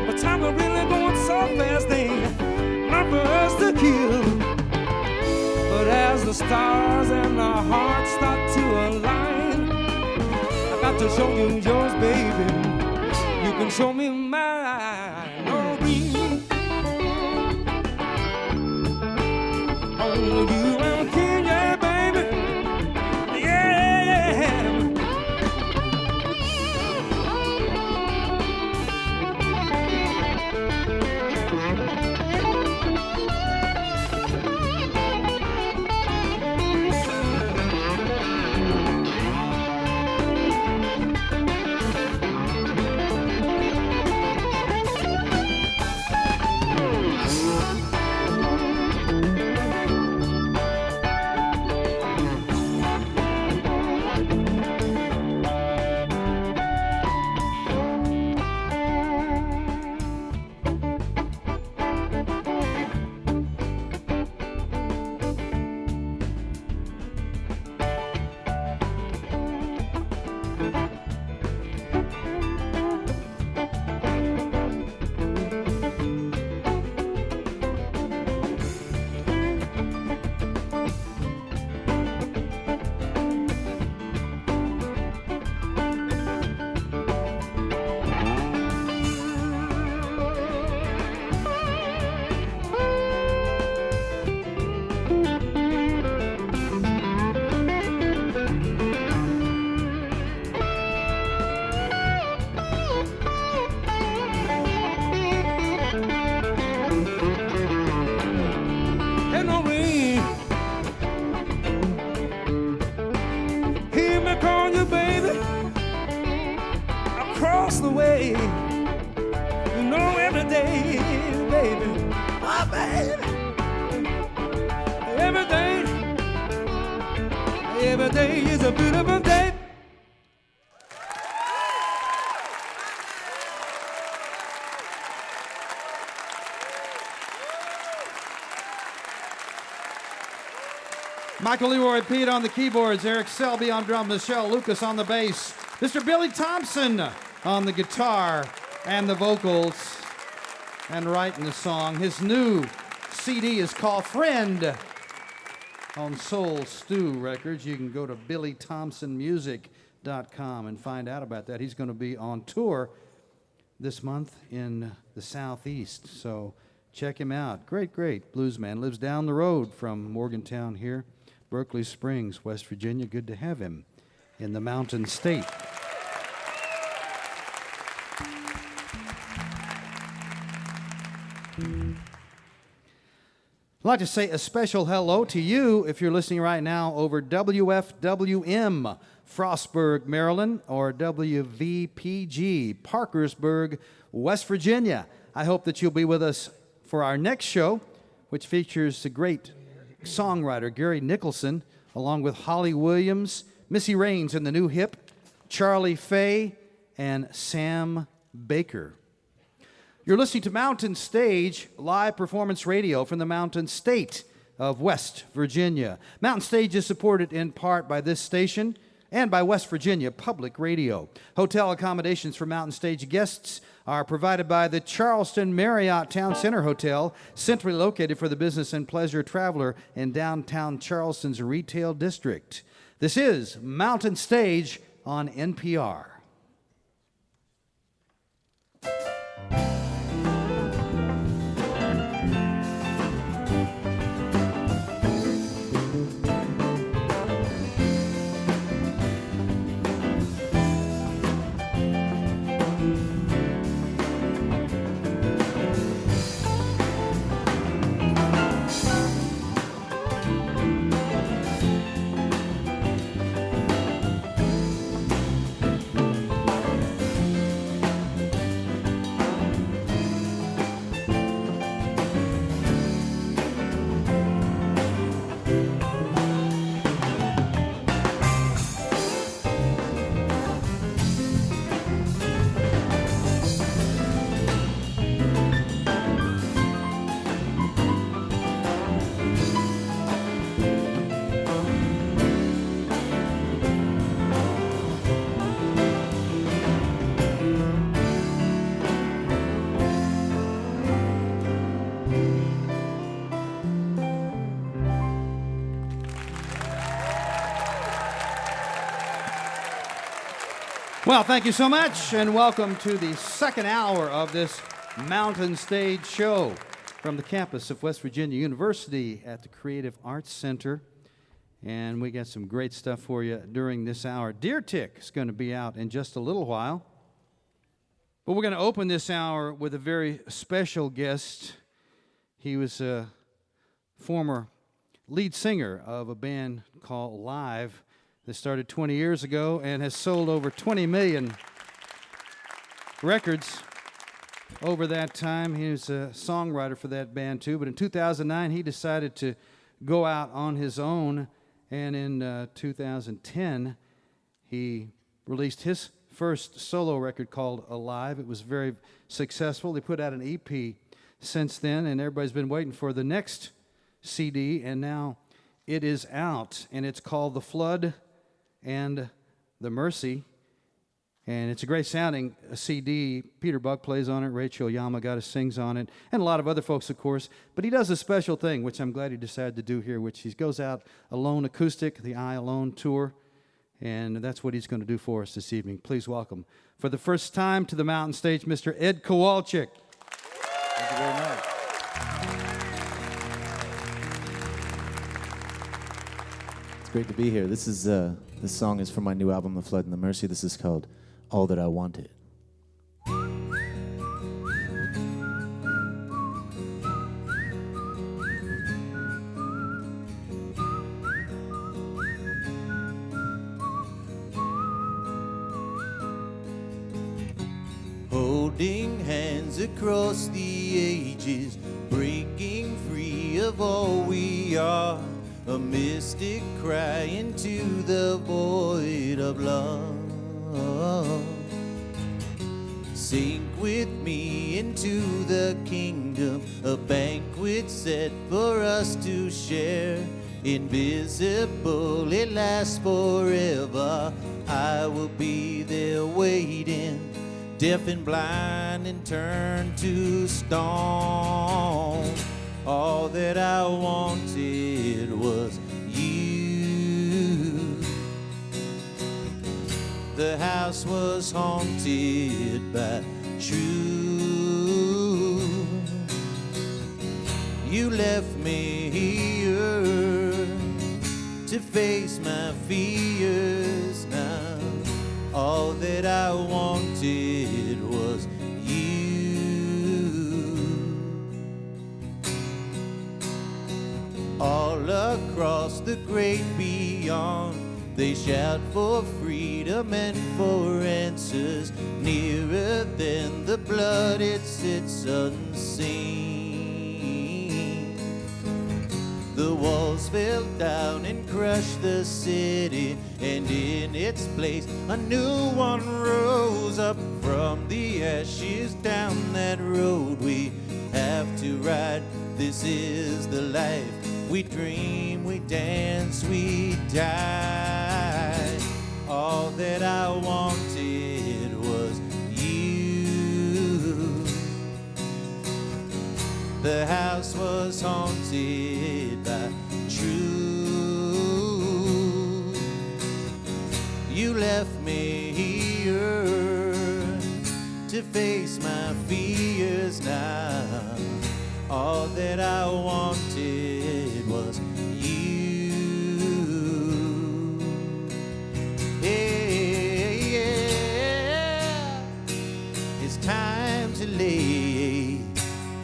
but time is really going so fast, ain't not for us to kill. But as the stars and our hearts start to align, I got to show you yours, baby. You can show me mine. Noreen, oh, you and King, yeah, baby. Yeah. The way, you know, every day, baby, oh, baby, every day is a beautiful day. Michael Leroy Pete on the keyboards, Eric Selby on drums, Michelle Lucas on the bass, Mr. Billy Thompson on the guitar and the vocals and writing the song. His new CD is called Friend on Soul Stew Records. You can go to billythompsonmusic.com and find out about that. He's going to be on tour this month in the Southeast, so check him out. Great blues man. Lives down the road from Morgantown here, Berkeley Springs, West Virginia. Good to have him in the Mountain State. I'd like to say a special hello to you if you're listening right now over WFWM, Frostburg, Maryland, or WVPG, Parkersburg, West Virginia. I hope that you'll be with us for our next show, which features the great songwriter Gary Nicholson, along with Holly Williams, Missy Raines and the New Hip, Charlie Faye, and Sam Baker. You're listening to Mountain Stage, live performance radio from the Mountain State of West Virginia. Mountain Stage is supported in part by this station and by West Virginia Public Radio. Hotel accommodations for Mountain Stage guests are provided by the Charleston Marriott Town Center Hotel, centrally located for the business and pleasure traveler in downtown Charleston's retail district. This is Mountain Stage on NPR. Well, thank you so much, and welcome to the second hour of this Mountain Stage show from the campus of West Virginia University at the Creative Arts Center. And we got some great stuff for you during this hour. Deer Tick is going to be out in just a little while. But we're going to open this hour with a very special guest. He was a former lead singer of a band called Live that started 20 years ago and has sold over 20 million records over that time. He was a songwriter for that band too, but in 2009 he decided to go out on his own, and in 2010 he released his first solo record called Alive. It was very successful. He put out an EP since then, and everybody's been waiting for the next CD, and now it is out, and it's called The Flood and the Mercy, and it's a great sounding CD. Peter Buck plays on it, Rachel Yamagata sings on it, and a lot of other folks, of course. But he does a special thing, which I'm glad he decided to do here, which he goes out alone acoustic, the I Alone tour, and that's what he's going to do for us this evening. Please welcome, for the first time to the Mountain Stage, Mr. Ed Kowalczyk. Thank you very much. It's great to be here. This song is from my new album, The Flood and the Mercy. This is called All That I Wanted. Holding hands across the ages, breaking free of all we are. A mystic cry into the void of love. Sink with me into the kingdom, a banquet set for us to share. Invisible, it lasts forever. I will be there waiting, deaf and blind and turned to stone. All that I wanted was you. The house was haunted by truth. You left me here to face my fears now. All that I wanted was you. All across the great beyond, they shout for freedom and for answers. Nearer than the blood, it sits unseen. The walls fell down and crushed the city, and in its place a new one rose up from the ashes. Down that road we have to ride. This is the life we dream, we dance, we die. All that I wanted was you. The house was haunted by truth. You left me here to face my fears now. All that I wanted was you. Yeah. It's time to lay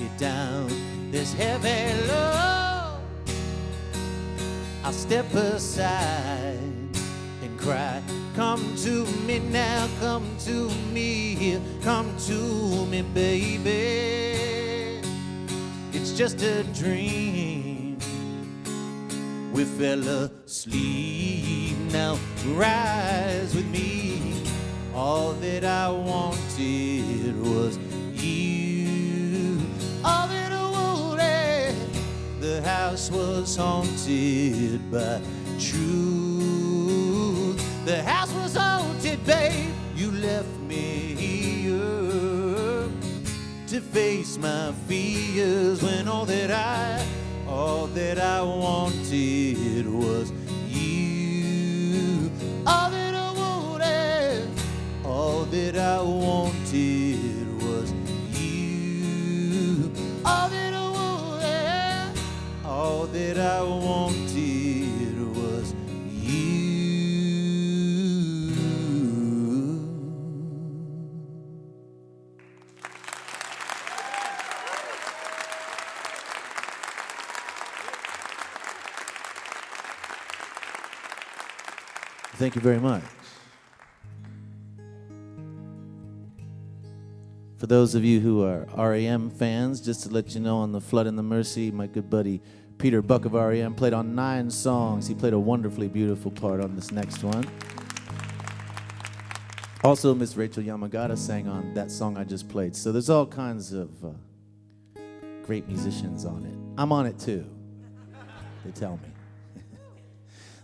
it down, this heavy load. I'll step aside and cry. Come to me now, come to me here, come to me, baby. It's just a dream. We fell asleep, now rise with me. All that I wanted was you. All that I wanted. The house was haunted by truth. The house was haunted, babe. You left me here to face my fears when all that I wanted was you. All that I wanted, all that I wanted was you. All that I wanted, all that I wanted was you. Thank you very much. For those of you who are REM fans, just to let you know, on The Flood and the Mercy, my good buddy Peter Buck of REM played on 9 songs. He played a wonderfully beautiful part on this next one. Also, Miss Rachel Yamagata sang on that song I just played. So there's all kinds of great musicians on it. I'm on it too, they tell me.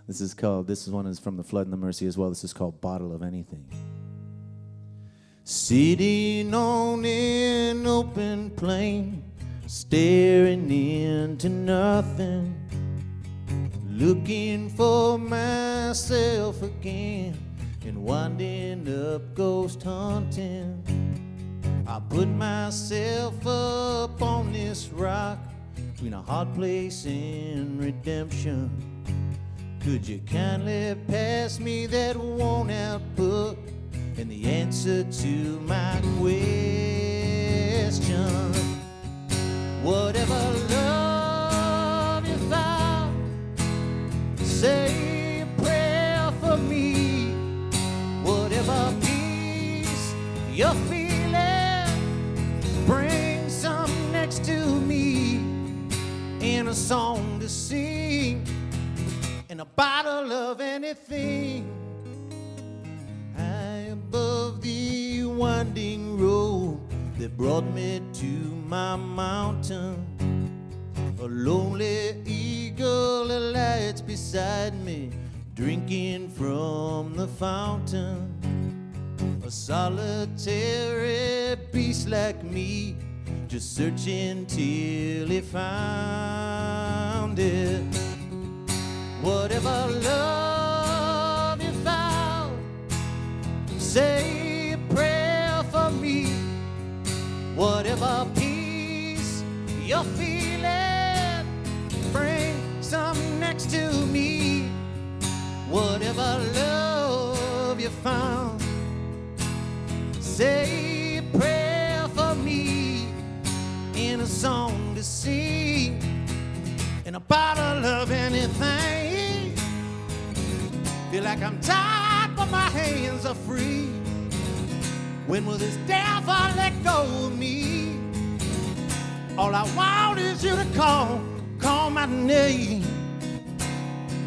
This one is from The Flood and the Mercy as well. This is called Bottle of Anything. Sitting on an open plain, staring into nothing, looking for myself again, and winding up ghost hunting. I put myself up on this rock between a hard place and redemption. Could you kindly pass me that worn-out book and the answer to my question? Whatever love you found, say a prayer for me. Whatever peace you're feeling, bring some next to me, in a song to sing, in a bottle of anything. High above the winding road that brought me to my mountain, a lonely eagle alights beside me, drinking from the fountain. A solitary beast like me, just searching till he found it. Whatever love you found, say a prayer for me. Whatever peace you're feeling, bring some next to me. Whatever love you found, say a prayer for me, in a song to sing, in a bottle of anything. Feel like I'm tied but my hands are free. When will this devil let go of me? All I want is you to call my my name.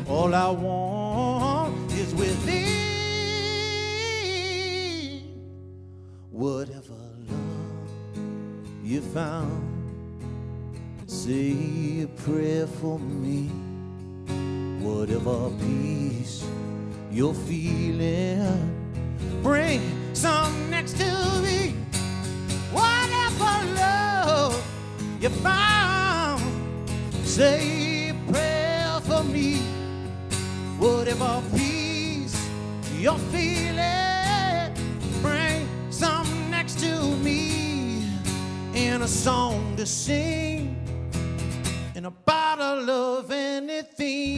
All I want is within. Whatever love you found, say a prayer for me. Whatever peace you're feeling, bring some next to me. Whatever love you found, say a prayer for me. Whatever peace you're feeling, bring some next to me. In a song to sing, in a bottle of anything.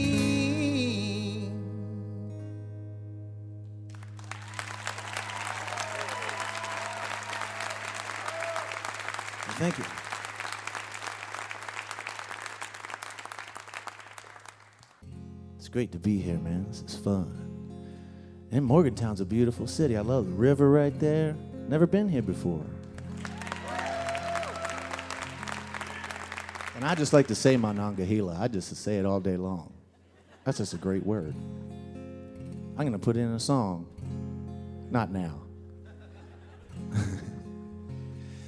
Thank you. It's great to be here, man. This is fun. And Morgantown's a beautiful city. I love the river right there. Never been here before. And I just like to say Monongahela. I just say it all day long. That's just a great word. I'm going to put it in a song. Not now.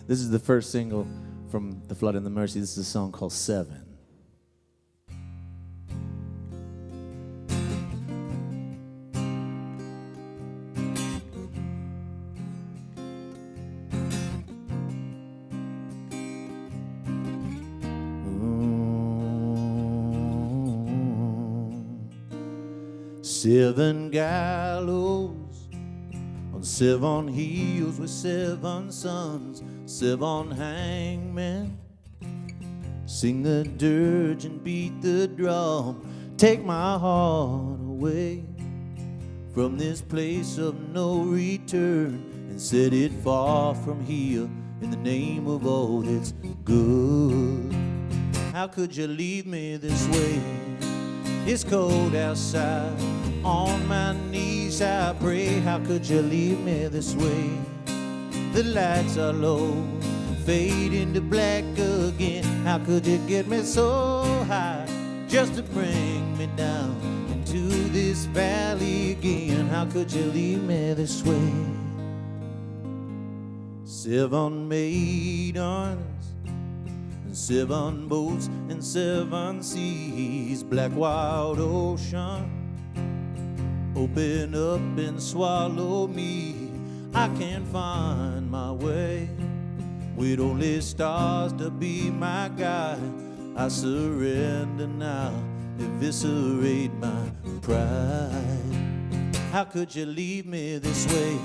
This is the first single from The Flood and the Mercy. This is a song called Seven. Seven gallows on 7 hills with 7 sons, 7 hangmen. Sing the dirge and beat the drum. Take my heart away from this place of no return and set it far from here in the name of all that's good. How could you leave me this way? It's cold outside. On my knees I pray. How could you leave me this way? The lights are low, fade into black again. How could you get me so high just to bring me down into this valley again? How could you leave me this way? 7 maidens and 7 boats and 7 seas, black wild ocean, open up and swallow me. I can't find my way with only stars to be my guide. I surrender now, eviscerate my pride. How could you leave me this way?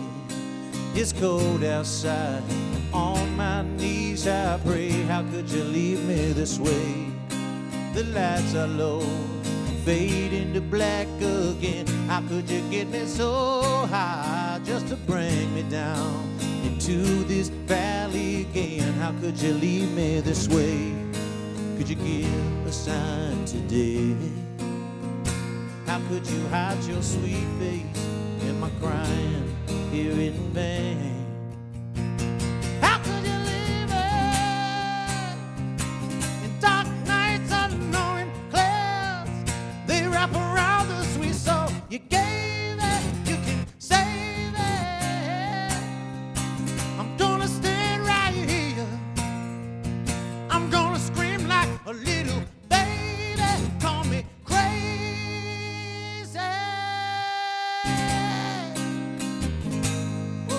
It's cold outside. On my knees I pray. How could you leave me this way? The lights are low, fade into black again. How could you get me so high just to bring me down into this valley again? How could you leave me this way? Could you give a sign today? How could you hide your sweet face in my crying here in vain? How could you leave me in dark nights unknowing clouds? They wrap around the sweet soul you gave it. You can save it. I'm gonna stand right here. I'm gonna scream like a little baby. Call me crazy. Woo.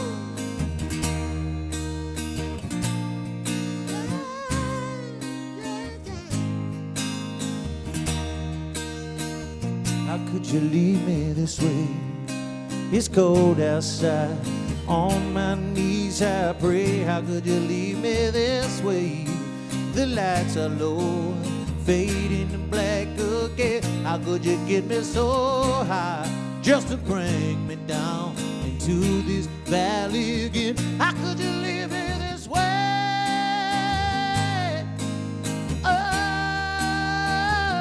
How could you leave me this way? It's cold outside. On my knees I pray. How could you leave me this way? The lights are low, fading to black again. How could you get me so high just to bring me down into this valley again? How could you leave me this way? Oh,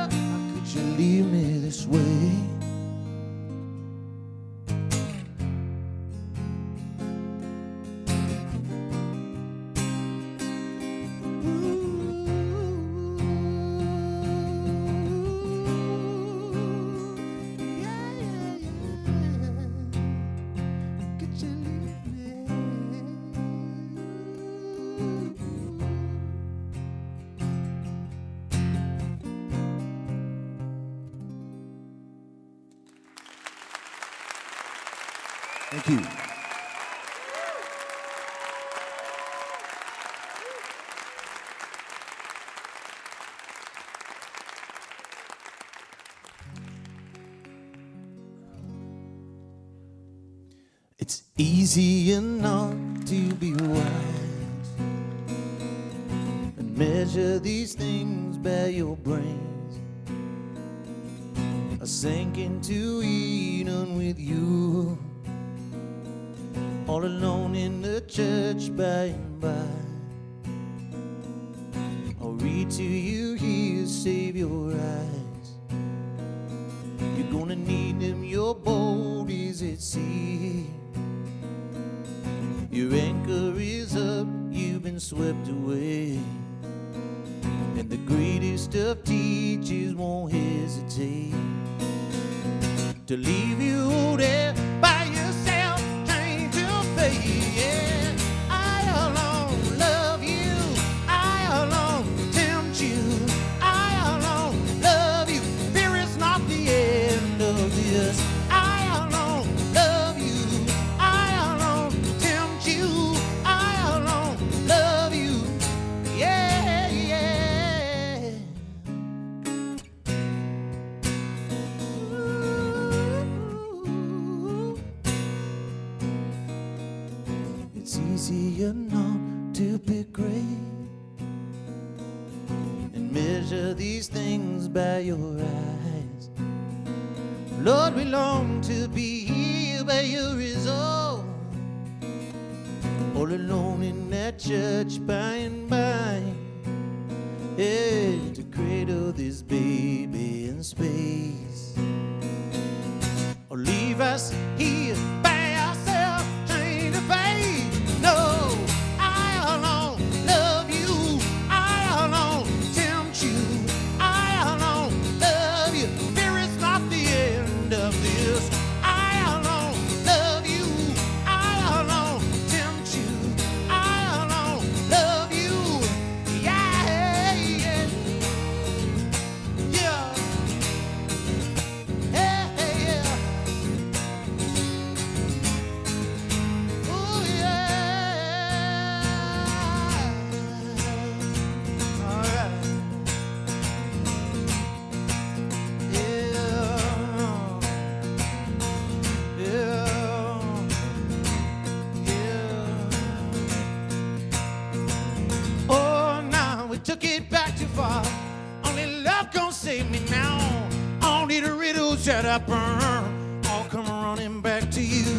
how could you leave me this way? Thank you. It's easier not to be wise and measure these things by your brains. I sank into Eden with you, all alone in the church by and by. I'll read to you here, save your eyes. You're gonna need them, your boat is at sea. Your anchor is up, you've been swept away, and the greatest of teachers won't hesitate to leave you there by yourself, trying to fade. Yeah, I alone love you, I alone tempt you, I alone love you. Fear is not the end of this. I alone love you, I alone tempt you, I alone love you. Yeah, yeah. Ooh. It's easier not to be great and measure these things by your eyes. Lord, we long to be here by your result, all alone in that church by and by. Yeah, to cradle this baby in space, or leave us here by ourselves, trying to fade. No, I alone love you, I alone tempt you, I alone love you. Fear is not the end of this. I alone love you, I alone tempt you, I alone love you. Yeah, yeah, yeah, yeah, yeah. Ooh, yeah. All right. Yeah. Yeah. Oh, now we took it back too far. Only love gon' save me now. Only the riddles that I burn all come running back to you.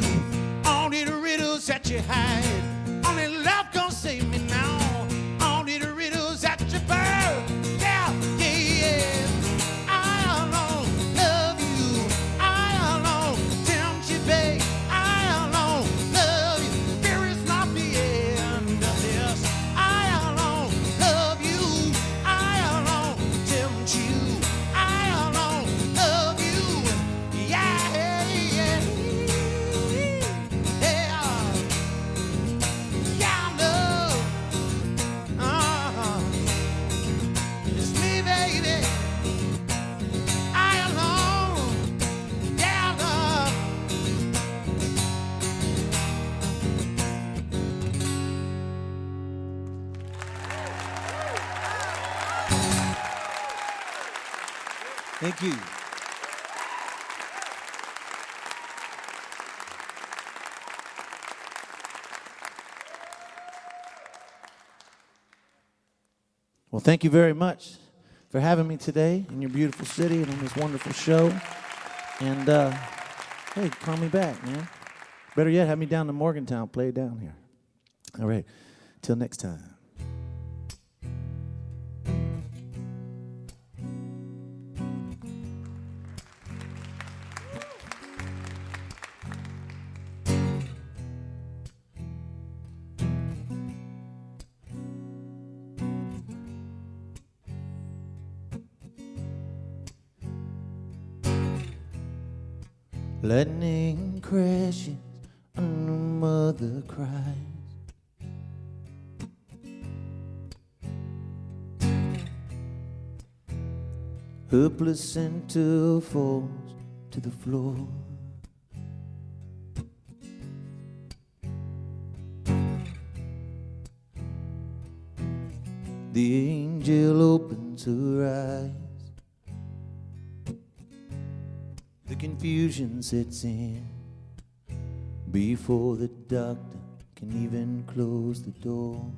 Only the riddles that you hide. Only love gon' save me now. Only the riddles that you burn. Yeah, yeah, yeah. I alone love you, I alone tempt you, babe. I alone love you. Fear is not the end of this. I alone love you, I alone tempt you, I alone love you. Yeah, yeah, yeah. Yeah, I know. It's me, baby. I alone. Yeah, I love. Thank you. Well, thank you very much for having me today in your beautiful city and on this wonderful show. And hey, call me back, man. Better yet, have me down to Morgantown, play down here. All right, till next time. Lightning crashes and the mother cries. Her placenta falls to the floor. the angel opens her eyes. The confusion sets in before the doctor can even close the door.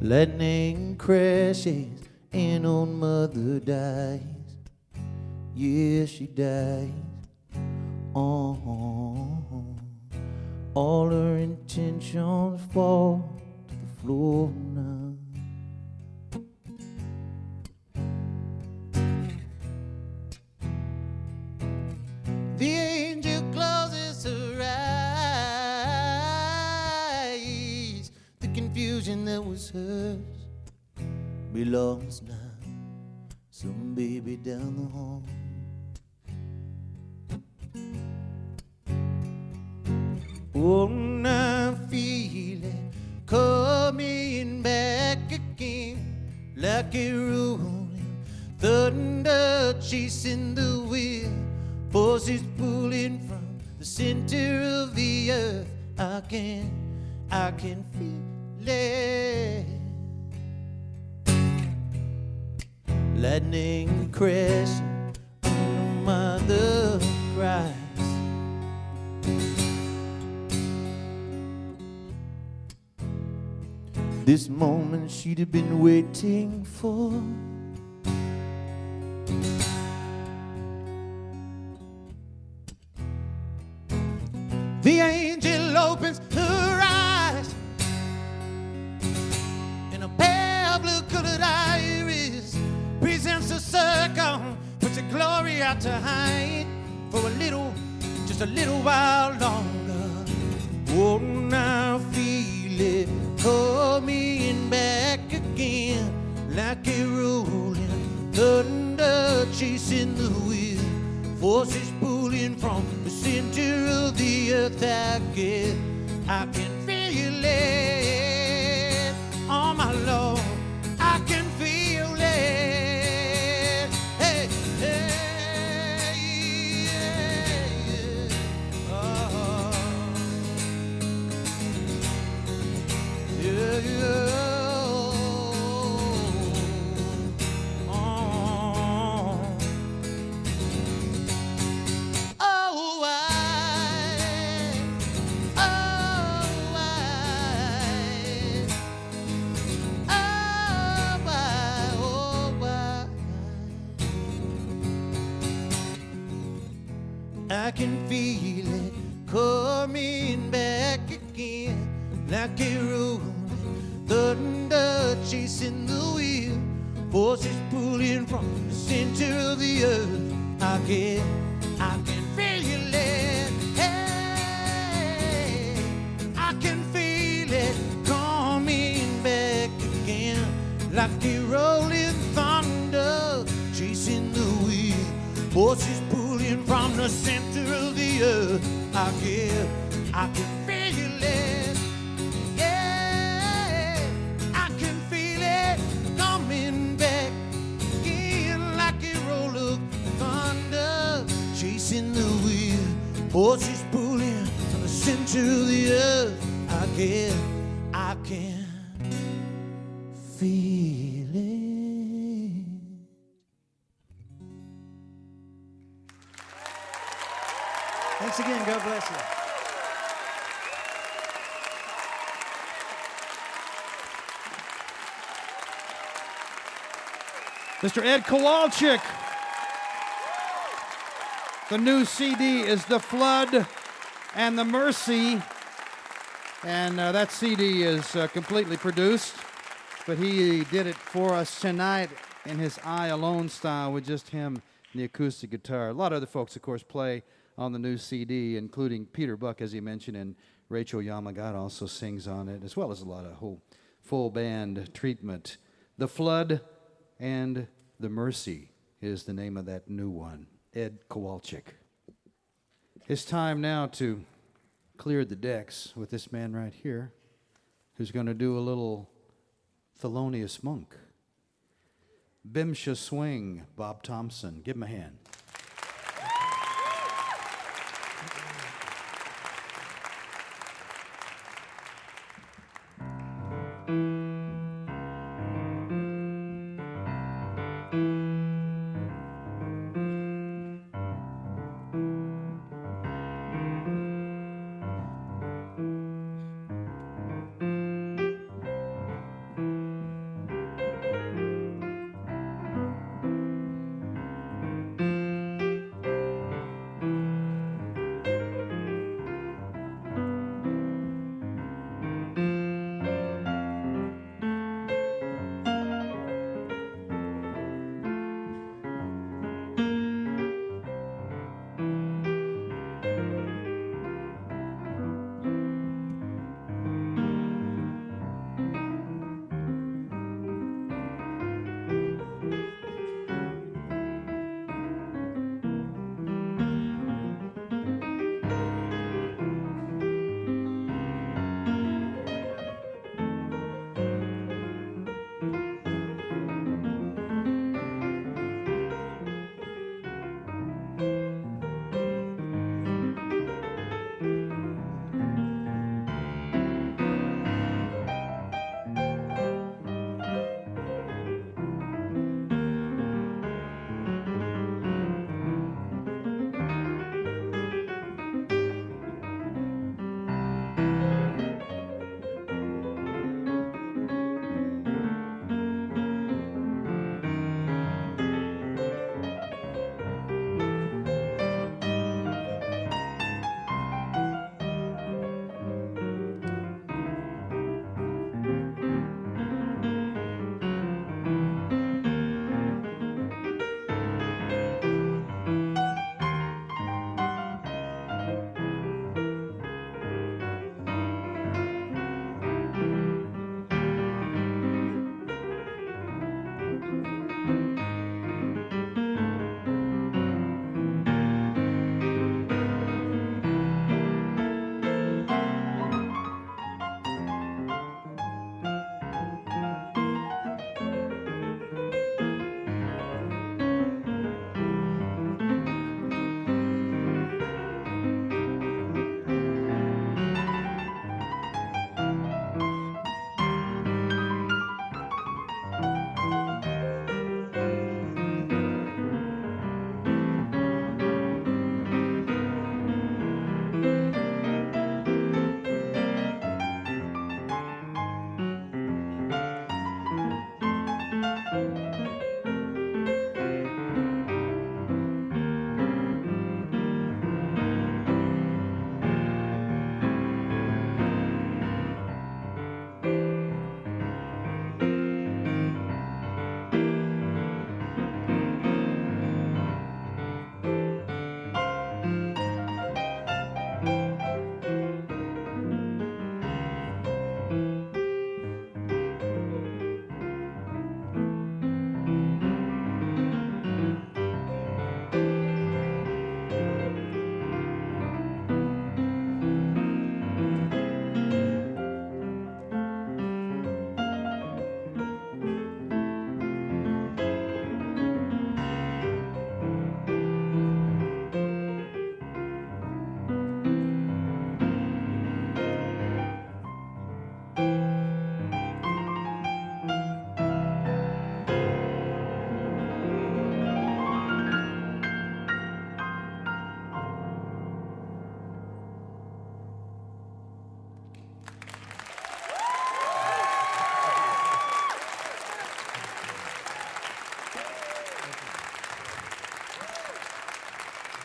Lightning crashes and old mother dies. Yeah, she dies. Oh, all her intentions fall to the floor now. The angel closes her eyes. The confusion that was hers belongs now some baby down the hall. Oh, now I feel it coming back again, like a rolling thunder chasing the wind. Forces pulling from the center of the earth. I can feel it. Lightning crashing on the mother cries. This moment she'd have been waiting for. The angel opens her eyes, and a pair of blue-colored iris presents a circle, puts the glory out to hide for a little, just a little while longer. Oh, now feel it coming back again, like a rolling thunder chasing the wind. Forces pulling from the center of the earth. I can feel it. Oh my Lord, I can feel it. Hey, hey, yeah, yeah. Oh, yeah, yeah. I can feel it coming back again, like a rolling thunder chasing the wind. Forces pulling from the center of the earth. I can feel it. Hey, I can feel it coming back again, like a rolling thunder chasing the wind. Forces pulling from the center of the earth. I can feel it. Yeah, I can feel it coming back again, like a roll of thunder chasing the wind. Forces pulling from the center of the earth. I can feel it. Thanks again. God bless you. Mr. Ed Kowalczyk. The new CD is The Flood and the Mercy. And that CD is completely produced, but he did it for us tonight in his I Alone style with just him and the acoustic guitar. A lot of other folks, of course, play on the new CD, including Peter Buck, as he mentioned, and Rachel Yamagata also sings on it, as well as a lot of whole full band treatment. The Flood and the Mercy is the name of that new one. Ed Kowalczyk. It's time now to clear the decks with this man right here, who's going to do a little Thelonious Monk. Bimsha Swing, Bob Thompson. Give him a hand.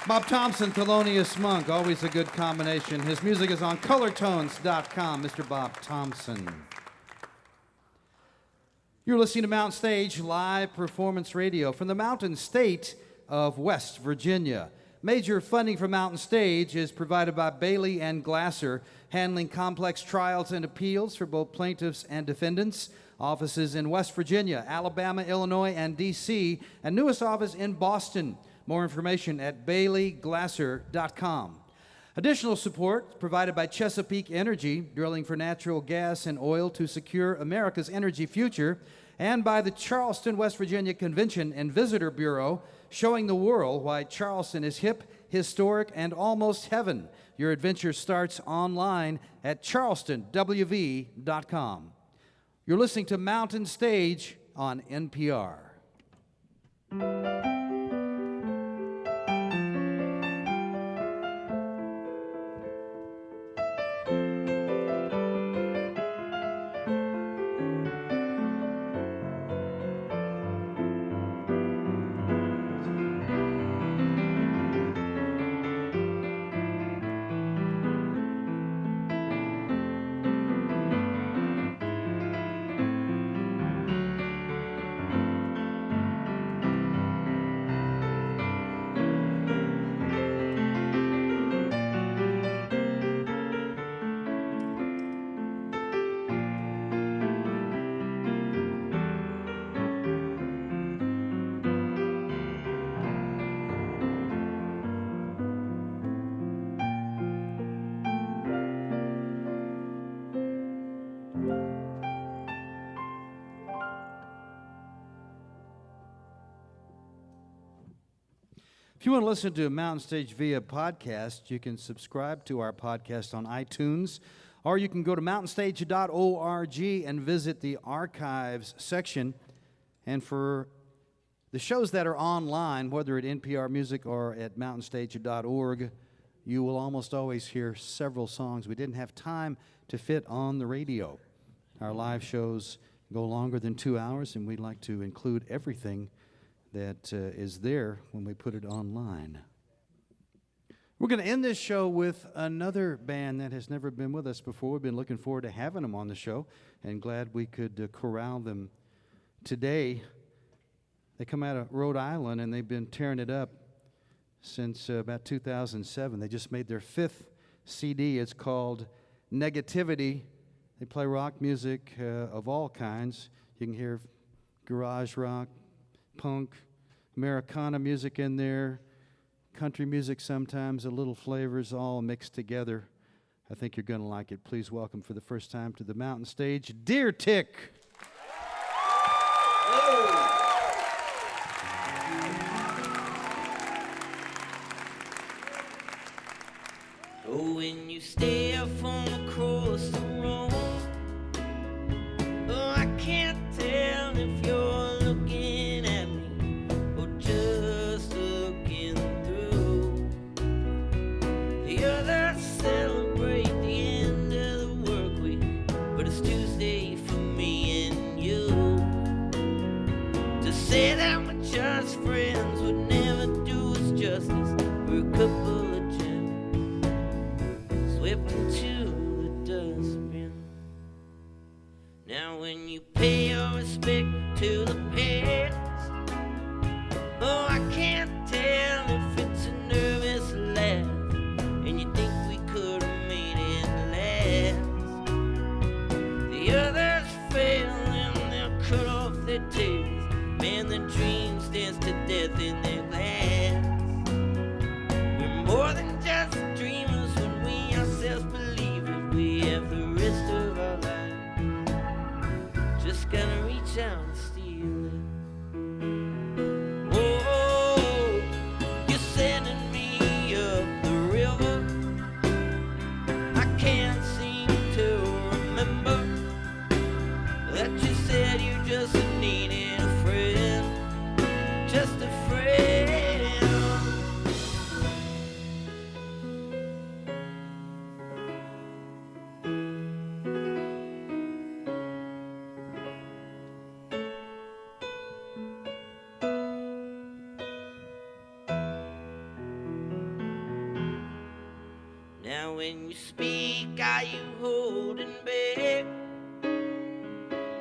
Bob Thompson, Thelonious Monk, always a good combination. His music is on colortones.com, Mr. Bob Thompson. You're listening to Mountain Stage live performance radio from the Mountain State of West Virginia. Major funding for Mountain Stage is provided by Bailey and Glasser, handling complex trials and appeals for both plaintiffs and defendants. Offices in West Virginia, Alabama, Illinois, and D.C., and newest office in Boston. More information at baileyglasser.com. Additional support provided by Chesapeake Energy, drilling for natural gas and oil to secure America's energy future, and by the Charleston, West Virginia Convention and Visitor Bureau, showing the world why Charleston is hip, historic, and almost heaven. Your adventure starts online at charlestonwv.com. You're listening to Mountain Stage on NPR. If you want to listen to Mountain Stage via podcast, you can subscribe to our podcast on iTunes, or you can go to mountainstage.org and visit the archives section. And for the shows that are online, whether at NPR Music or at mountainstage.org, you will almost always hear several songs we didn't have time to fit on the radio. Our live shows go longer than 2 hours, and we'd like to include everything that is there when we put it online. We're going to end this show with another band that has never been with us before. We've been looking forward to having them on the show and glad we could corral them today. They come out of Rhode Island, and they've been tearing it up since about 2007. They just made their 5th CD. It's called Negativity. They play rock music of all kinds. You can hear garage rock, punk, Americana music in there, country music sometimes, a little flavors all mixed together. I think you're going to like it. Please welcome for the first time to the Mountain Stage, Deer Tick. Oh, when you stare from across the room, oh, I can't tell if you're looking at me or just looking through. The others celebrate the end of the work week, but it's Tuesday for me and you. To say that we're just friends would never do us justice. We're a couple of swept into the dustbin. Now when you pay your respect to the past, oh, I can't tell if it's a nervous laugh and you think we could have made it last. The others fail and they'll cut off their tails. Man, their dreams dance to death in their glass. We're more than just dreamers when we ourselves believe it. We have the rest of our lives. Just gotta reach out and steal it. Oh, you're sending me up the river. I can't seem to remember that you said you just needed a friend. Just a friend. when you speak, are you holding back?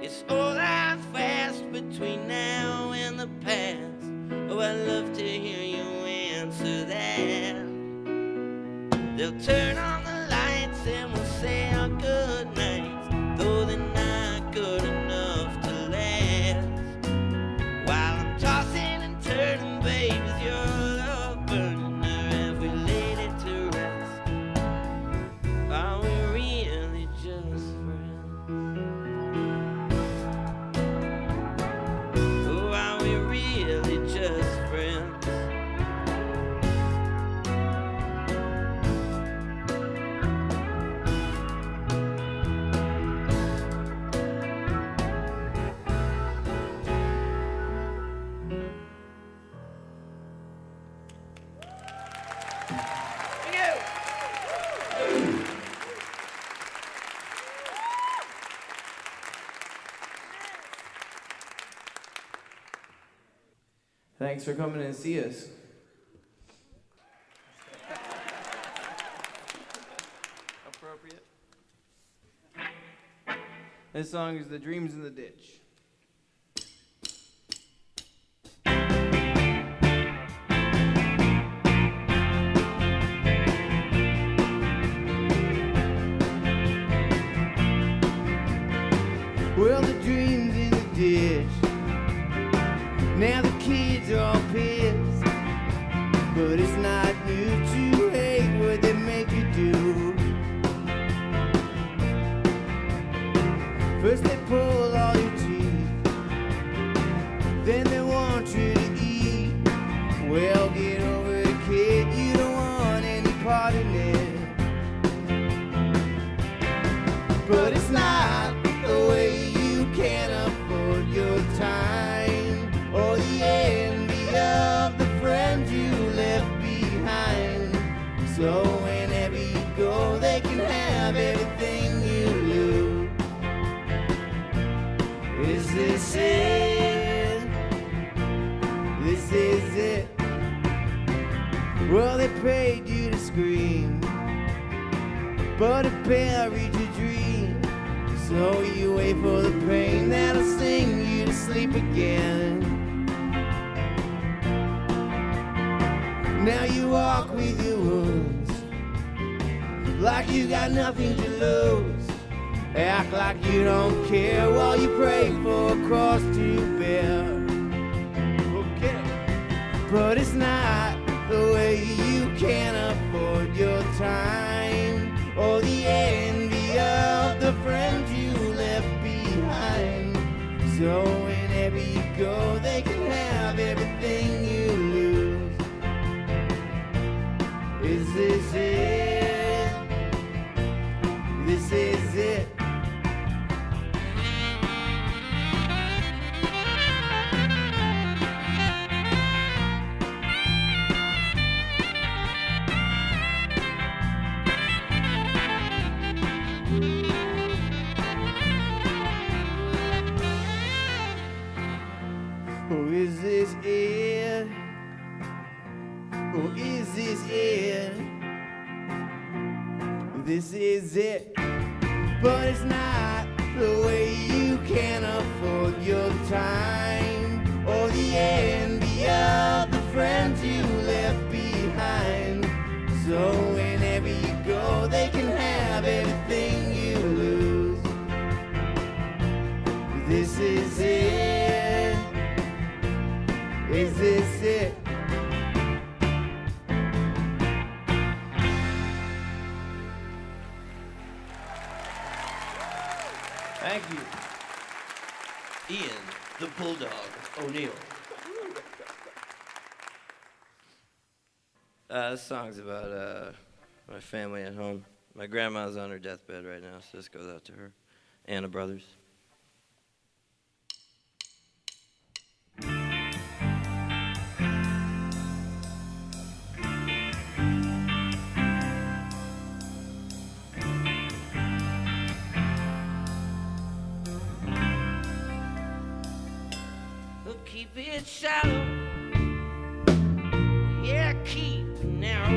It's all that fast between now and the past. Oh, I'd love to hear you answer that. They'll turn on the lights and we'll say our good nights, though they're not good enough to last. While I'm tossing and turning, babe, with your love burning, or have we laid it to rest? Are we really just friends? Oh, are we really just friends? Thanks for coming and see us. Appropriate. This song is The Dreams in the Ditch. Well, the dreams in the ditch. Now the kids are all pissed, but it's not new to hate what they make you do. First they pull all your teeth, then they want you to eat. Well, get over it, kid, you don't want any part in it. But it's not the way you can't afford your time, or the envy of the friends you left behind. So whenever you go, they can have everything you lose. Is this it? This is it. Well, they paid you to scream, but it buried your dream. So you wait for the pain that'll sing you to sleep again. Now you walk with your wounds, like you got nothing to lose. Act like you don't care while you pray for a cross to bear. Okay. But it's not the way you can't afford your time, or the envy of the friends you left behind. So whenever you go, they can have everything you lose. Is this it? This is it. Oh, is this it? Oh, is this it? This is it. But it's not the way you can afford your time, or the envy of the friends you left behind. So whenever you go, they can have everything you lose. This is it. Is this it? Thank you. Ian, the Bulldog O'Neill. This song's about my family at home. My grandma's on her deathbed right now, so this goes out to her and the brothers. Keep it shallow, yeah, keep it narrow.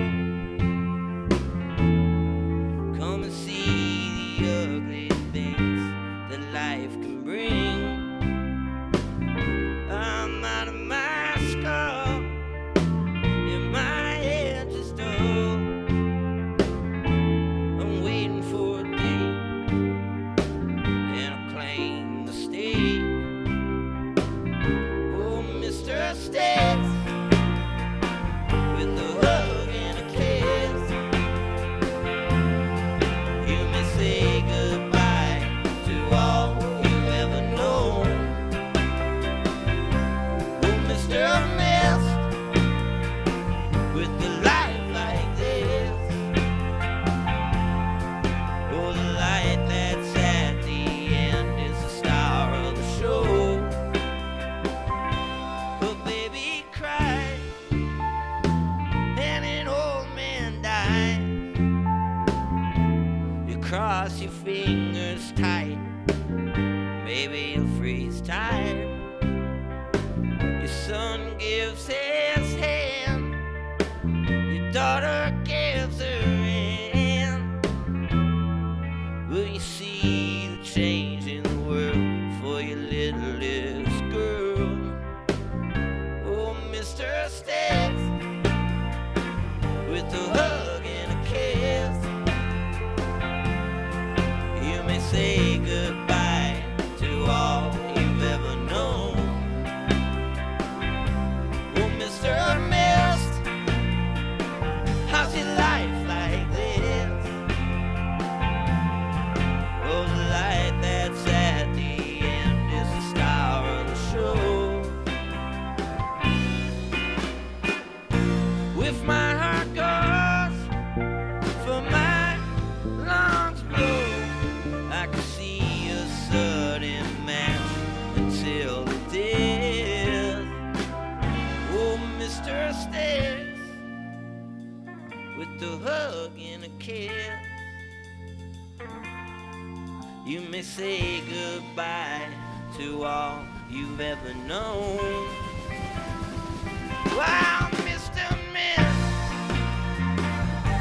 baby, you'll freeze tired. Your son gives his hand, your daughter gives her hand. Will you see the change in the world for your littlest girl? Oh, Mr. Sticks, with a hug and a kiss, you may say goodbye to all you've ever known. Oh, Mr. Mist, how's your life like this? Oh, the light that's at the end is the star of the show. If my heart goes for my lungs blow, I can see a sudden match until the death. Oh, Mr. Sticks, with the hug and a kiss, you may say goodbye to all you've ever known. Wow, Mr. Mist,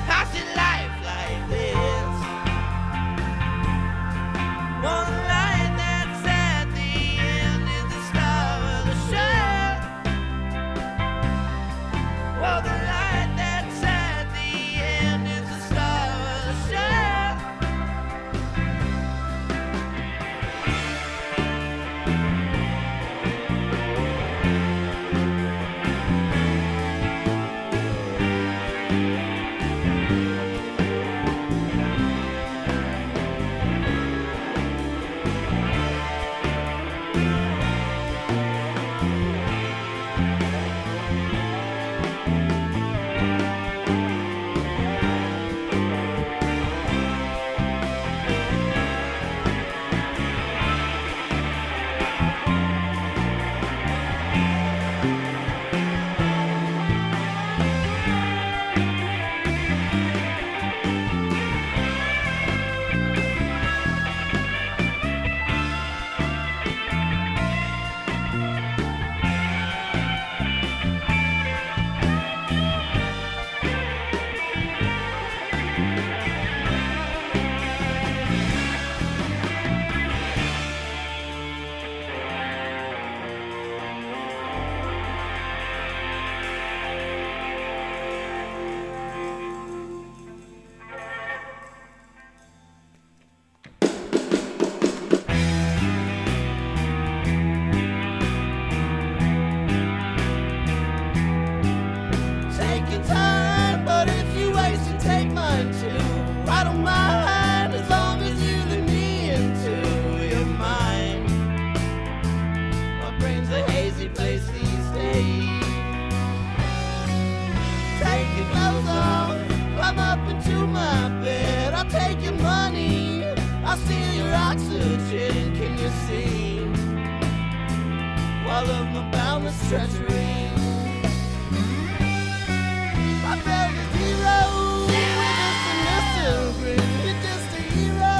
how's your life like this? Well, the light that's at the end is the star of the show. Well, the light that's at the end is the star of the show. Take your time, but if you waste it, take mine too. I don't mind as long as you let me into your mind. My brain's a hazy place these days. Take your clothes off, climb up into my bed. I'll take your money, I'll steal your oxygen. Can you see all of my boundless treachery? I felt a hero with a submissive grin. You're just a hero.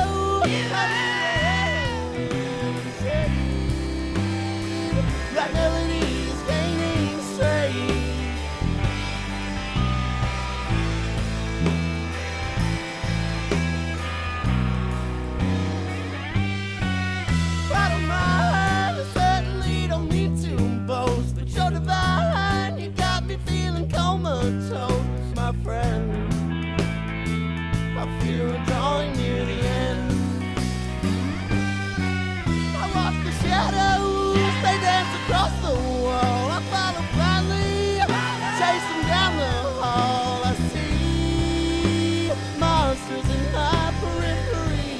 That melody's gaining strength. I don't mind, I certainly don't need to boast, but you're divine. You got me feeling comatose, my friend. I feel we're drawing near the end. I watch the shadows, they dance across the wall. I follow blindly, chase them down the hall. I see monsters in my periphery.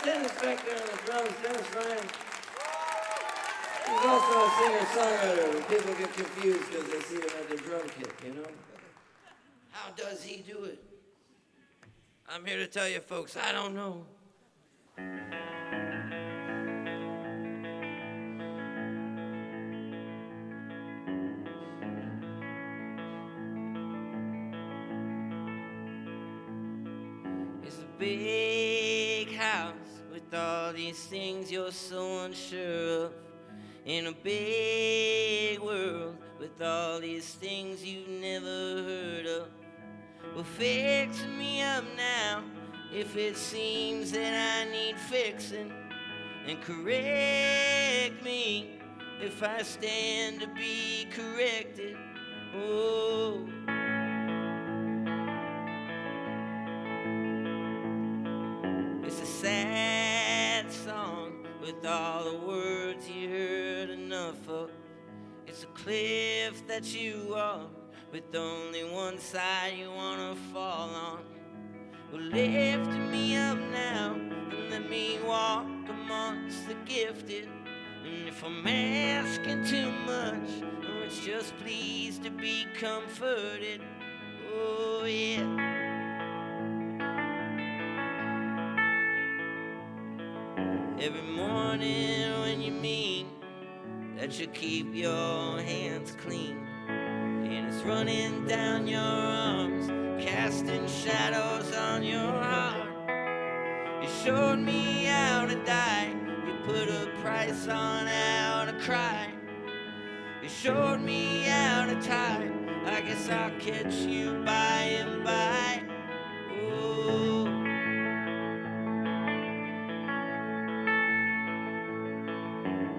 Dennis back there on the drums, Dennis Ryan. He's also a singer-songwriter, and people get confused because they see him at the drum kit, you know? How does he do it? I'm here to tell you folks, I don't know. It's a big house with all these things you're so unsure of. In a big world with all these things you've never heard of. Well, fix me up now if it seems that I need fixing, and correct me if I stand to be corrected. Oh, it's a sad song with all the words you heard enough of. It's a cliff that you walk with only one side you wanna fall on. Well, lift me up now and let me walk amongst the gifted. And if I'm asking too much, or it's just pleased to be comforted. Oh yeah. Every morning when you mean that you keep your hands clean, and it's running down your arms, casting shadows on your heart. You showed me how to die, you put a price on how to cry. You showed me how to tie, I guess I'll catch you by and by. Oh,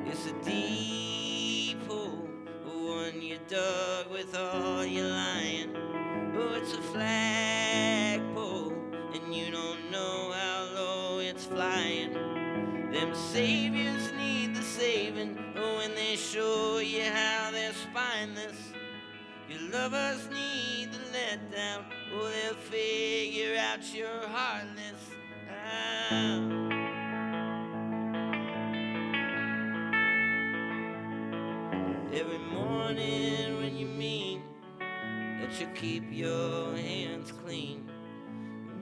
it's a deep hole, one you dug with all your lying. Oh, it's a flagpole, and you don't know how low it's flying. Them saviors need the saving, oh, when they show you how they're spineless. Your lovers need the letdown, oh, they'll figure out you're heartless. Ah. Every morning when you mean that you keep your hands clean,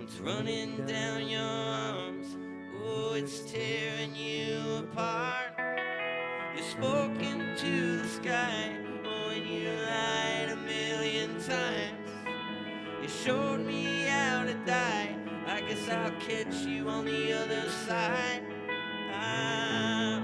it's running down your arms, oh, it's tearing you apart. You've spoken to the sky, oh, and you lied 1,000,000 times. You showed me how to die, I guess I'll catch you on the other side. Ah.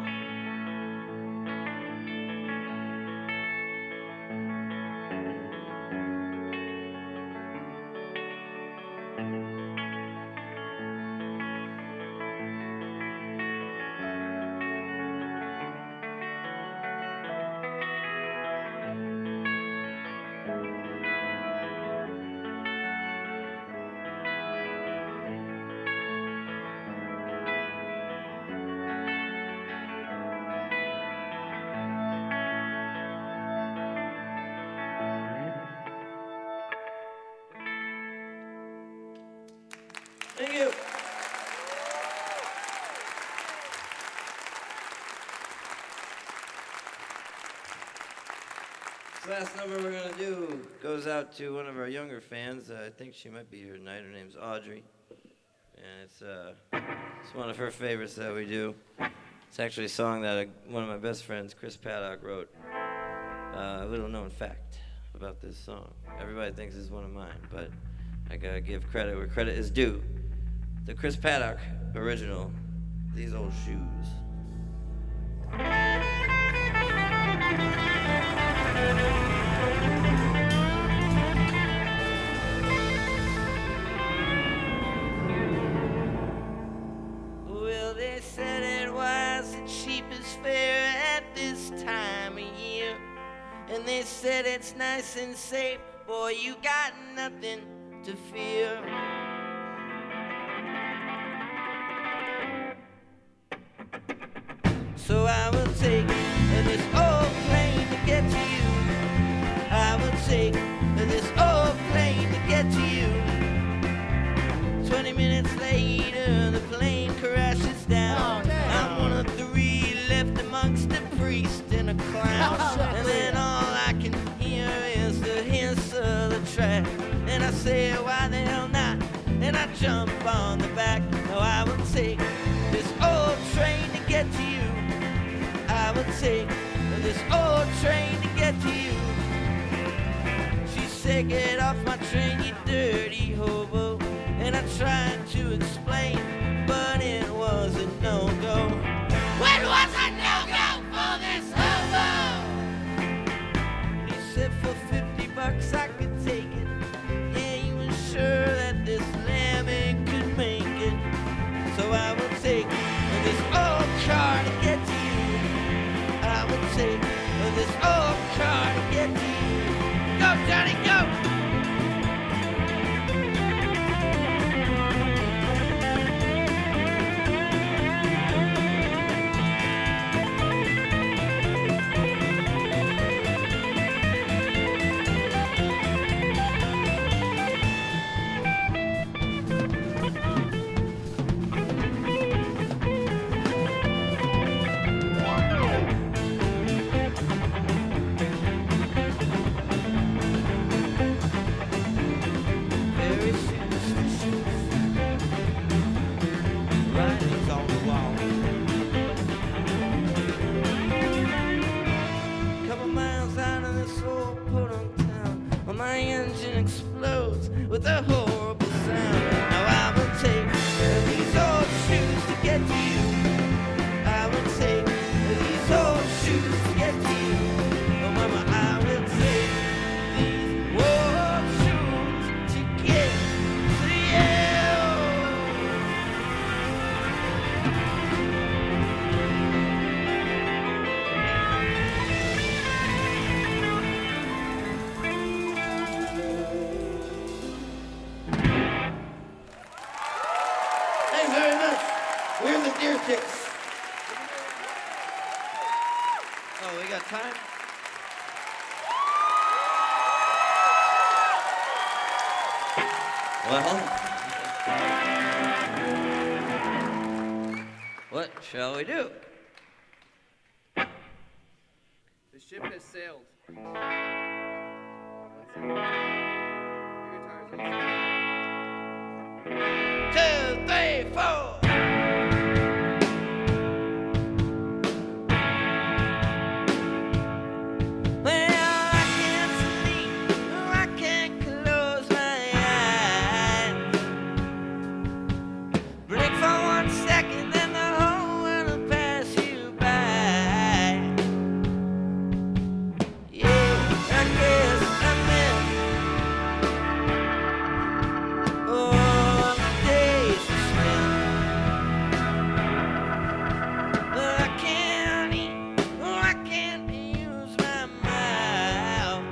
Thank you. This last number we're going to do goes out to one of our younger fans. I think she might be here tonight. Her name's Audrey. And it's one of her favorites that we do. It's actually a song that one of my best friends, Chris Paddock, wrote. A little known fact about this song. Everybody thinks it's one of mine, but I got to give credit where credit is due. The Chris Paddock original, These Old Shoes. Well, they said it was the cheapest fare at this time of year, and they said it's nice and safe, boy, you got nothing to fear. So I will take this old plane to get to you. I will take this old plane to get to you. 20 minutes later, the plane crashes down. on the back. No, I will take this old train to get to you. I will take this old train to get to you. She said, get off my train, you dirty hobo. And I tried to explain, but it was a no-go. When was a no-go for this hobo? He said for $50 I could take it. Yeah, he was sure that this lambing could make it. So I will take this old car to get to you. I will take this old car to get to you. Go, Johnny, go! Very superstitious writings on the wall. Couple miles out of this old podunk town, well, my engine explodes with a horrible sound. Now I will take these old shoes to get to you. I will take these old shoes to get to you. Oh, mama, I will take these old shoes to get to you. Thanks very much. We're the Deer Chicks. Oh, we got time? Well, what shall we do? The ship has sailed. Two, three, four. Well, I can't sleep, I can't close my eyes. Blink for 1 second, then the whole world will pass you by. Yeah, I guess I meant all the days we spent. But I can't eat, I can't use my mouth.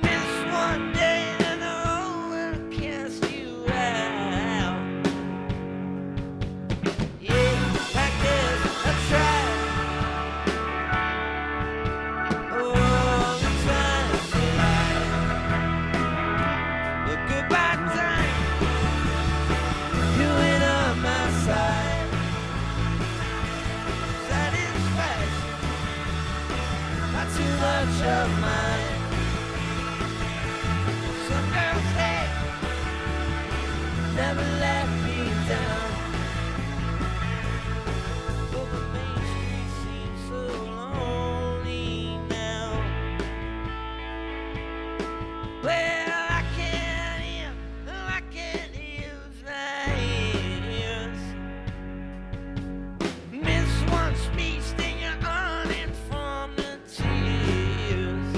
Miss one day, then the whole world cast you out. Yeah, I guess I tried all the times in life. But goodbye time, you ain't on my side. Satisfaction, not too much of mine. Some girls say, never let me down. But the main street seems so lonely now. Well, I can't hear, I can't use my ears. Miss one speech, then you're uninformed tears.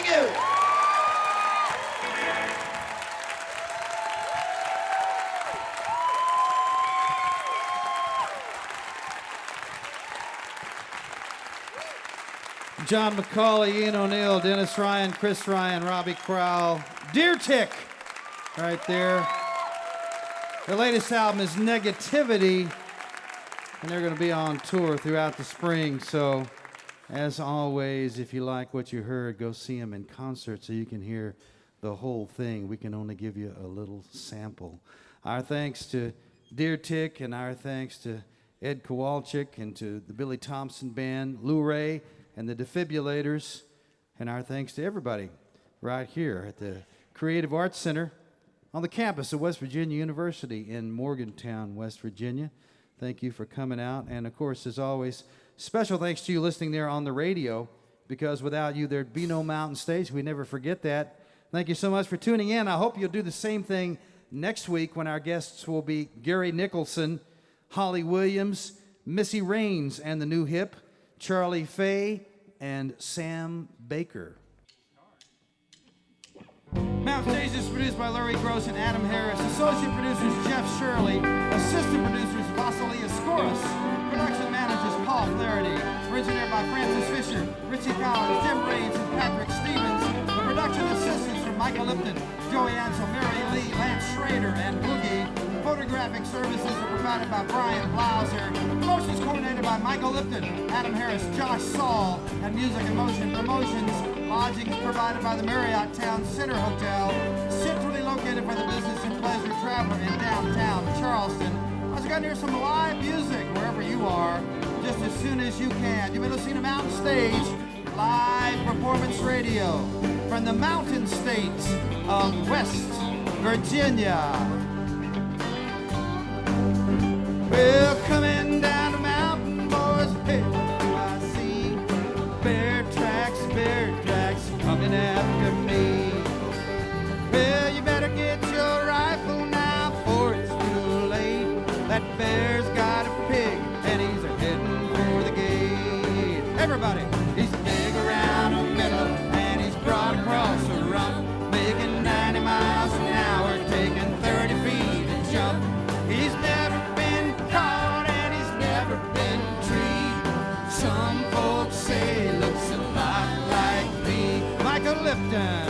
Thank you. John McCauley, Ian O'Neill, Dennis Ryan, Chris Ryan, Robbie Crowell, Deer Tick, right there. Their latest album is Negativity, and they're going to be on tour throughout the spring. So, as always, if you like what you heard, go see them in concert so you can hear the whole thing. We can only give you a little sample. Our thanks to Deer Tick, and our thanks to Ed Kowalczyk, and to the Billy Thompson Band, Luray, and the Defibulators, and our thanks to everybody right here at the Creative Arts Center on the campus of West Virginia University in Morgantown, West Virginia. Thank you for coming out, and of course, as always, special thanks to you listening there on the radio, because without you, there'd be no Mountain Stage. We never forget that. Thank you so much for tuning in. I hope you'll do the same thing next week when our guests will be Gary Nicholson, Holly Williams, Missy Raines and the New Hip, Charlie Fay, and Sam Baker. Mountain Stage is produced by Larry Gross and Adam Harris. Associate producers Jeff Shirley. Assistant producers Vasilia Skouras. Production managers Paul Flaherty. Originator by Francis Fisher, Richie Collins, Jim Reeves, and Patrick Stevens. The production assistants from Michael Lipton, Joey Ansel, Mary Lee, Lance Schrader, and Boogie. Photographic services are provided by Brian Blauser. Promotions coordinated by Michael Lipton, Adam Harris, Josh Saul, and Music and Motion Promotions. Lodging provided by the Marriott Town Center Hotel, centrally located for the business and pleasure traveler in downtown Charleston. I was going to hear some live music wherever you are, just as soon as you can. You've been listening to Mountain Stage Live Performance Radio from the Mountain States of West Virginia. Well, coming down the mountain, boys, hey, I see bear tracks coming after me. Well, you better get your rifle now, for it's too late. That bear's got a pig, and he's heading for the gate. Everybody, he's big around the middle, and he's broad across the rump, making 90 miles an hour, taking 30 feet to jump. He's never been caught and he's never been treed. Some folks say he looks a lot like me. Michael Lipton.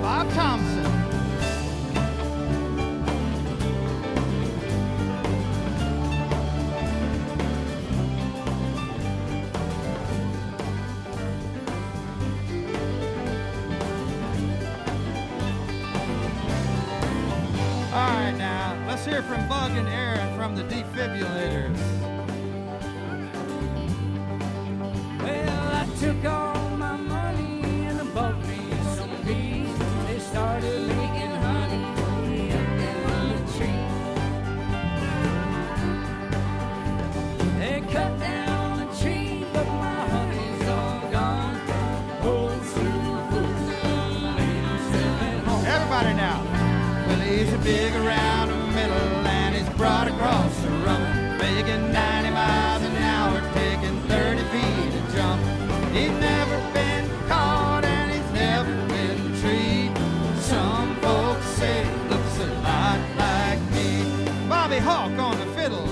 Bob Thompson. All right, now, let's hear from Bug and Aaron from the Defibulators. Well, I took all my money and I bought me some bees. They started making honey way up in the tree. They cut down the tree, but my honey's all gone. Old Sue Boots, Everybody now. Well, he's a big around the middle and he's broad across the rump, making 90 miles an hour, taking 30 feet to jump. He's never been caught and he's never been treed. Some folks say he looks a lot like me. Bobby Hawk on the fiddle.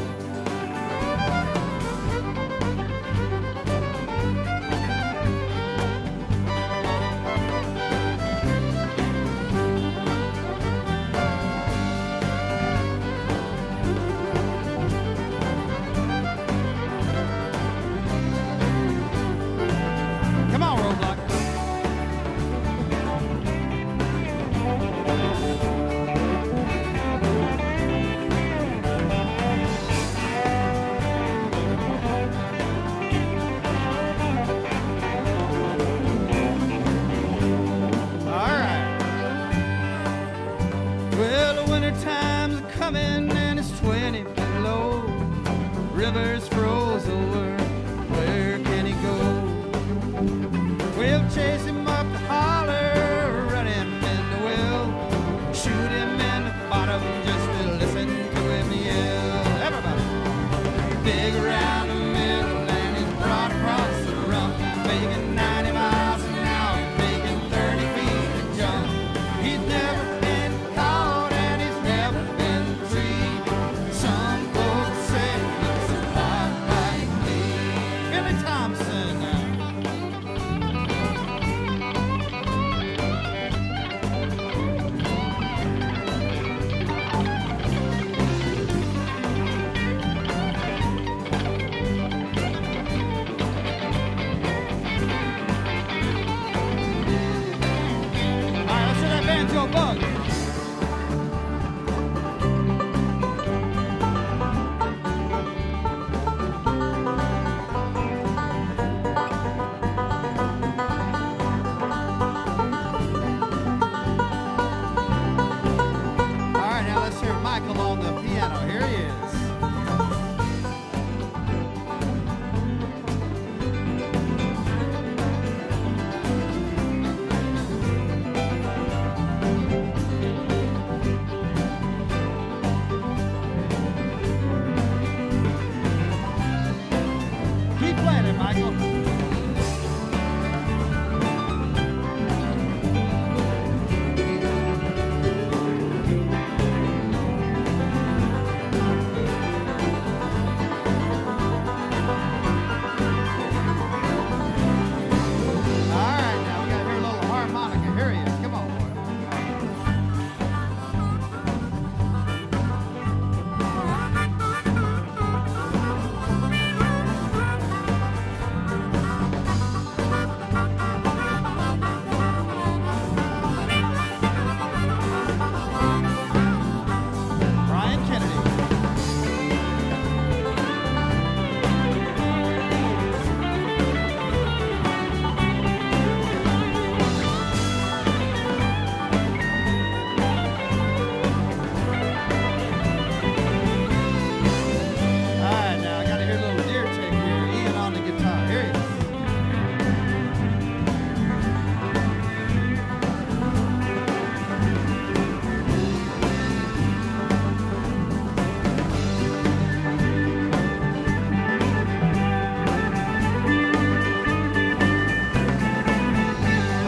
Come on, Roadblock. All right. Well, the winter time's coming and it's 20 below. River's froze over, where can he go? big around the middle and he's broad across the rump, making 90 miles an hour, making 30 feet a jump. He's never been caught and he's never been treed. Some folks say he looks a lot like me. Billy Thompson. Banjo bug. All right, now let's hear Michael on the piano. Here he is. Keep playing it, Michael. All right, now we gotta hear a little harmonica. Here he is. Come on, boy. Brian Kennedy. All right, now I gotta hear a little deer tick here. Ian on the guitar. Here he is.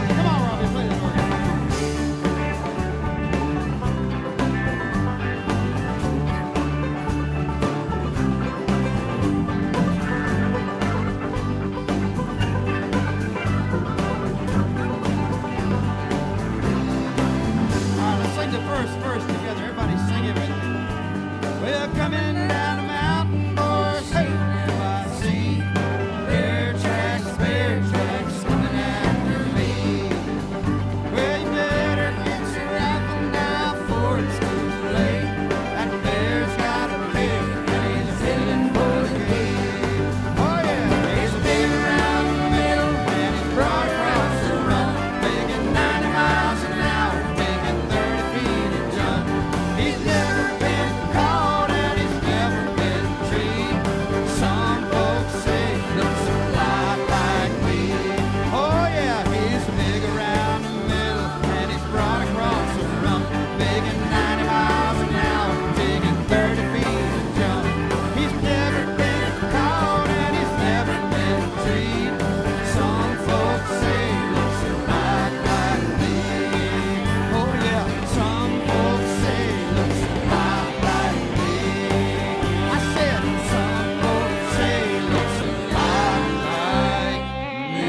Come on, Robbie, play that organ. All right, let's sing the first verse together. Everybody sing it with me. We're coming down the mountain, boys. Hey, do I see bear tracks coming after me? Well, you better get your rifle now, for it's too late. That bear's got a pick and he's heading for the gate. Oh yeah, he's big around the middle and he's broad across the rump, making 90 miles an hour, making 30 feet a jump. He's never been caught and he's never been treed. Some folks say he looks a lot like me. Oh yeah, he's big around the middle and he's broad across the rump, making 90 miles an hour, taking 30 feet a jump. He's never been caught and he's never been treed. Some folks say he looks a lot like me. Oh yeah, some folks say he looks a lot like me. I said some folks say he looks a lot like me.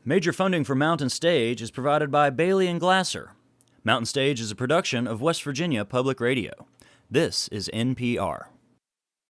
Major funding for Mountain Stage is provided by Bailey and Glasser. Mountain Stage is a production of West Virginia Public Radio. This is NPR.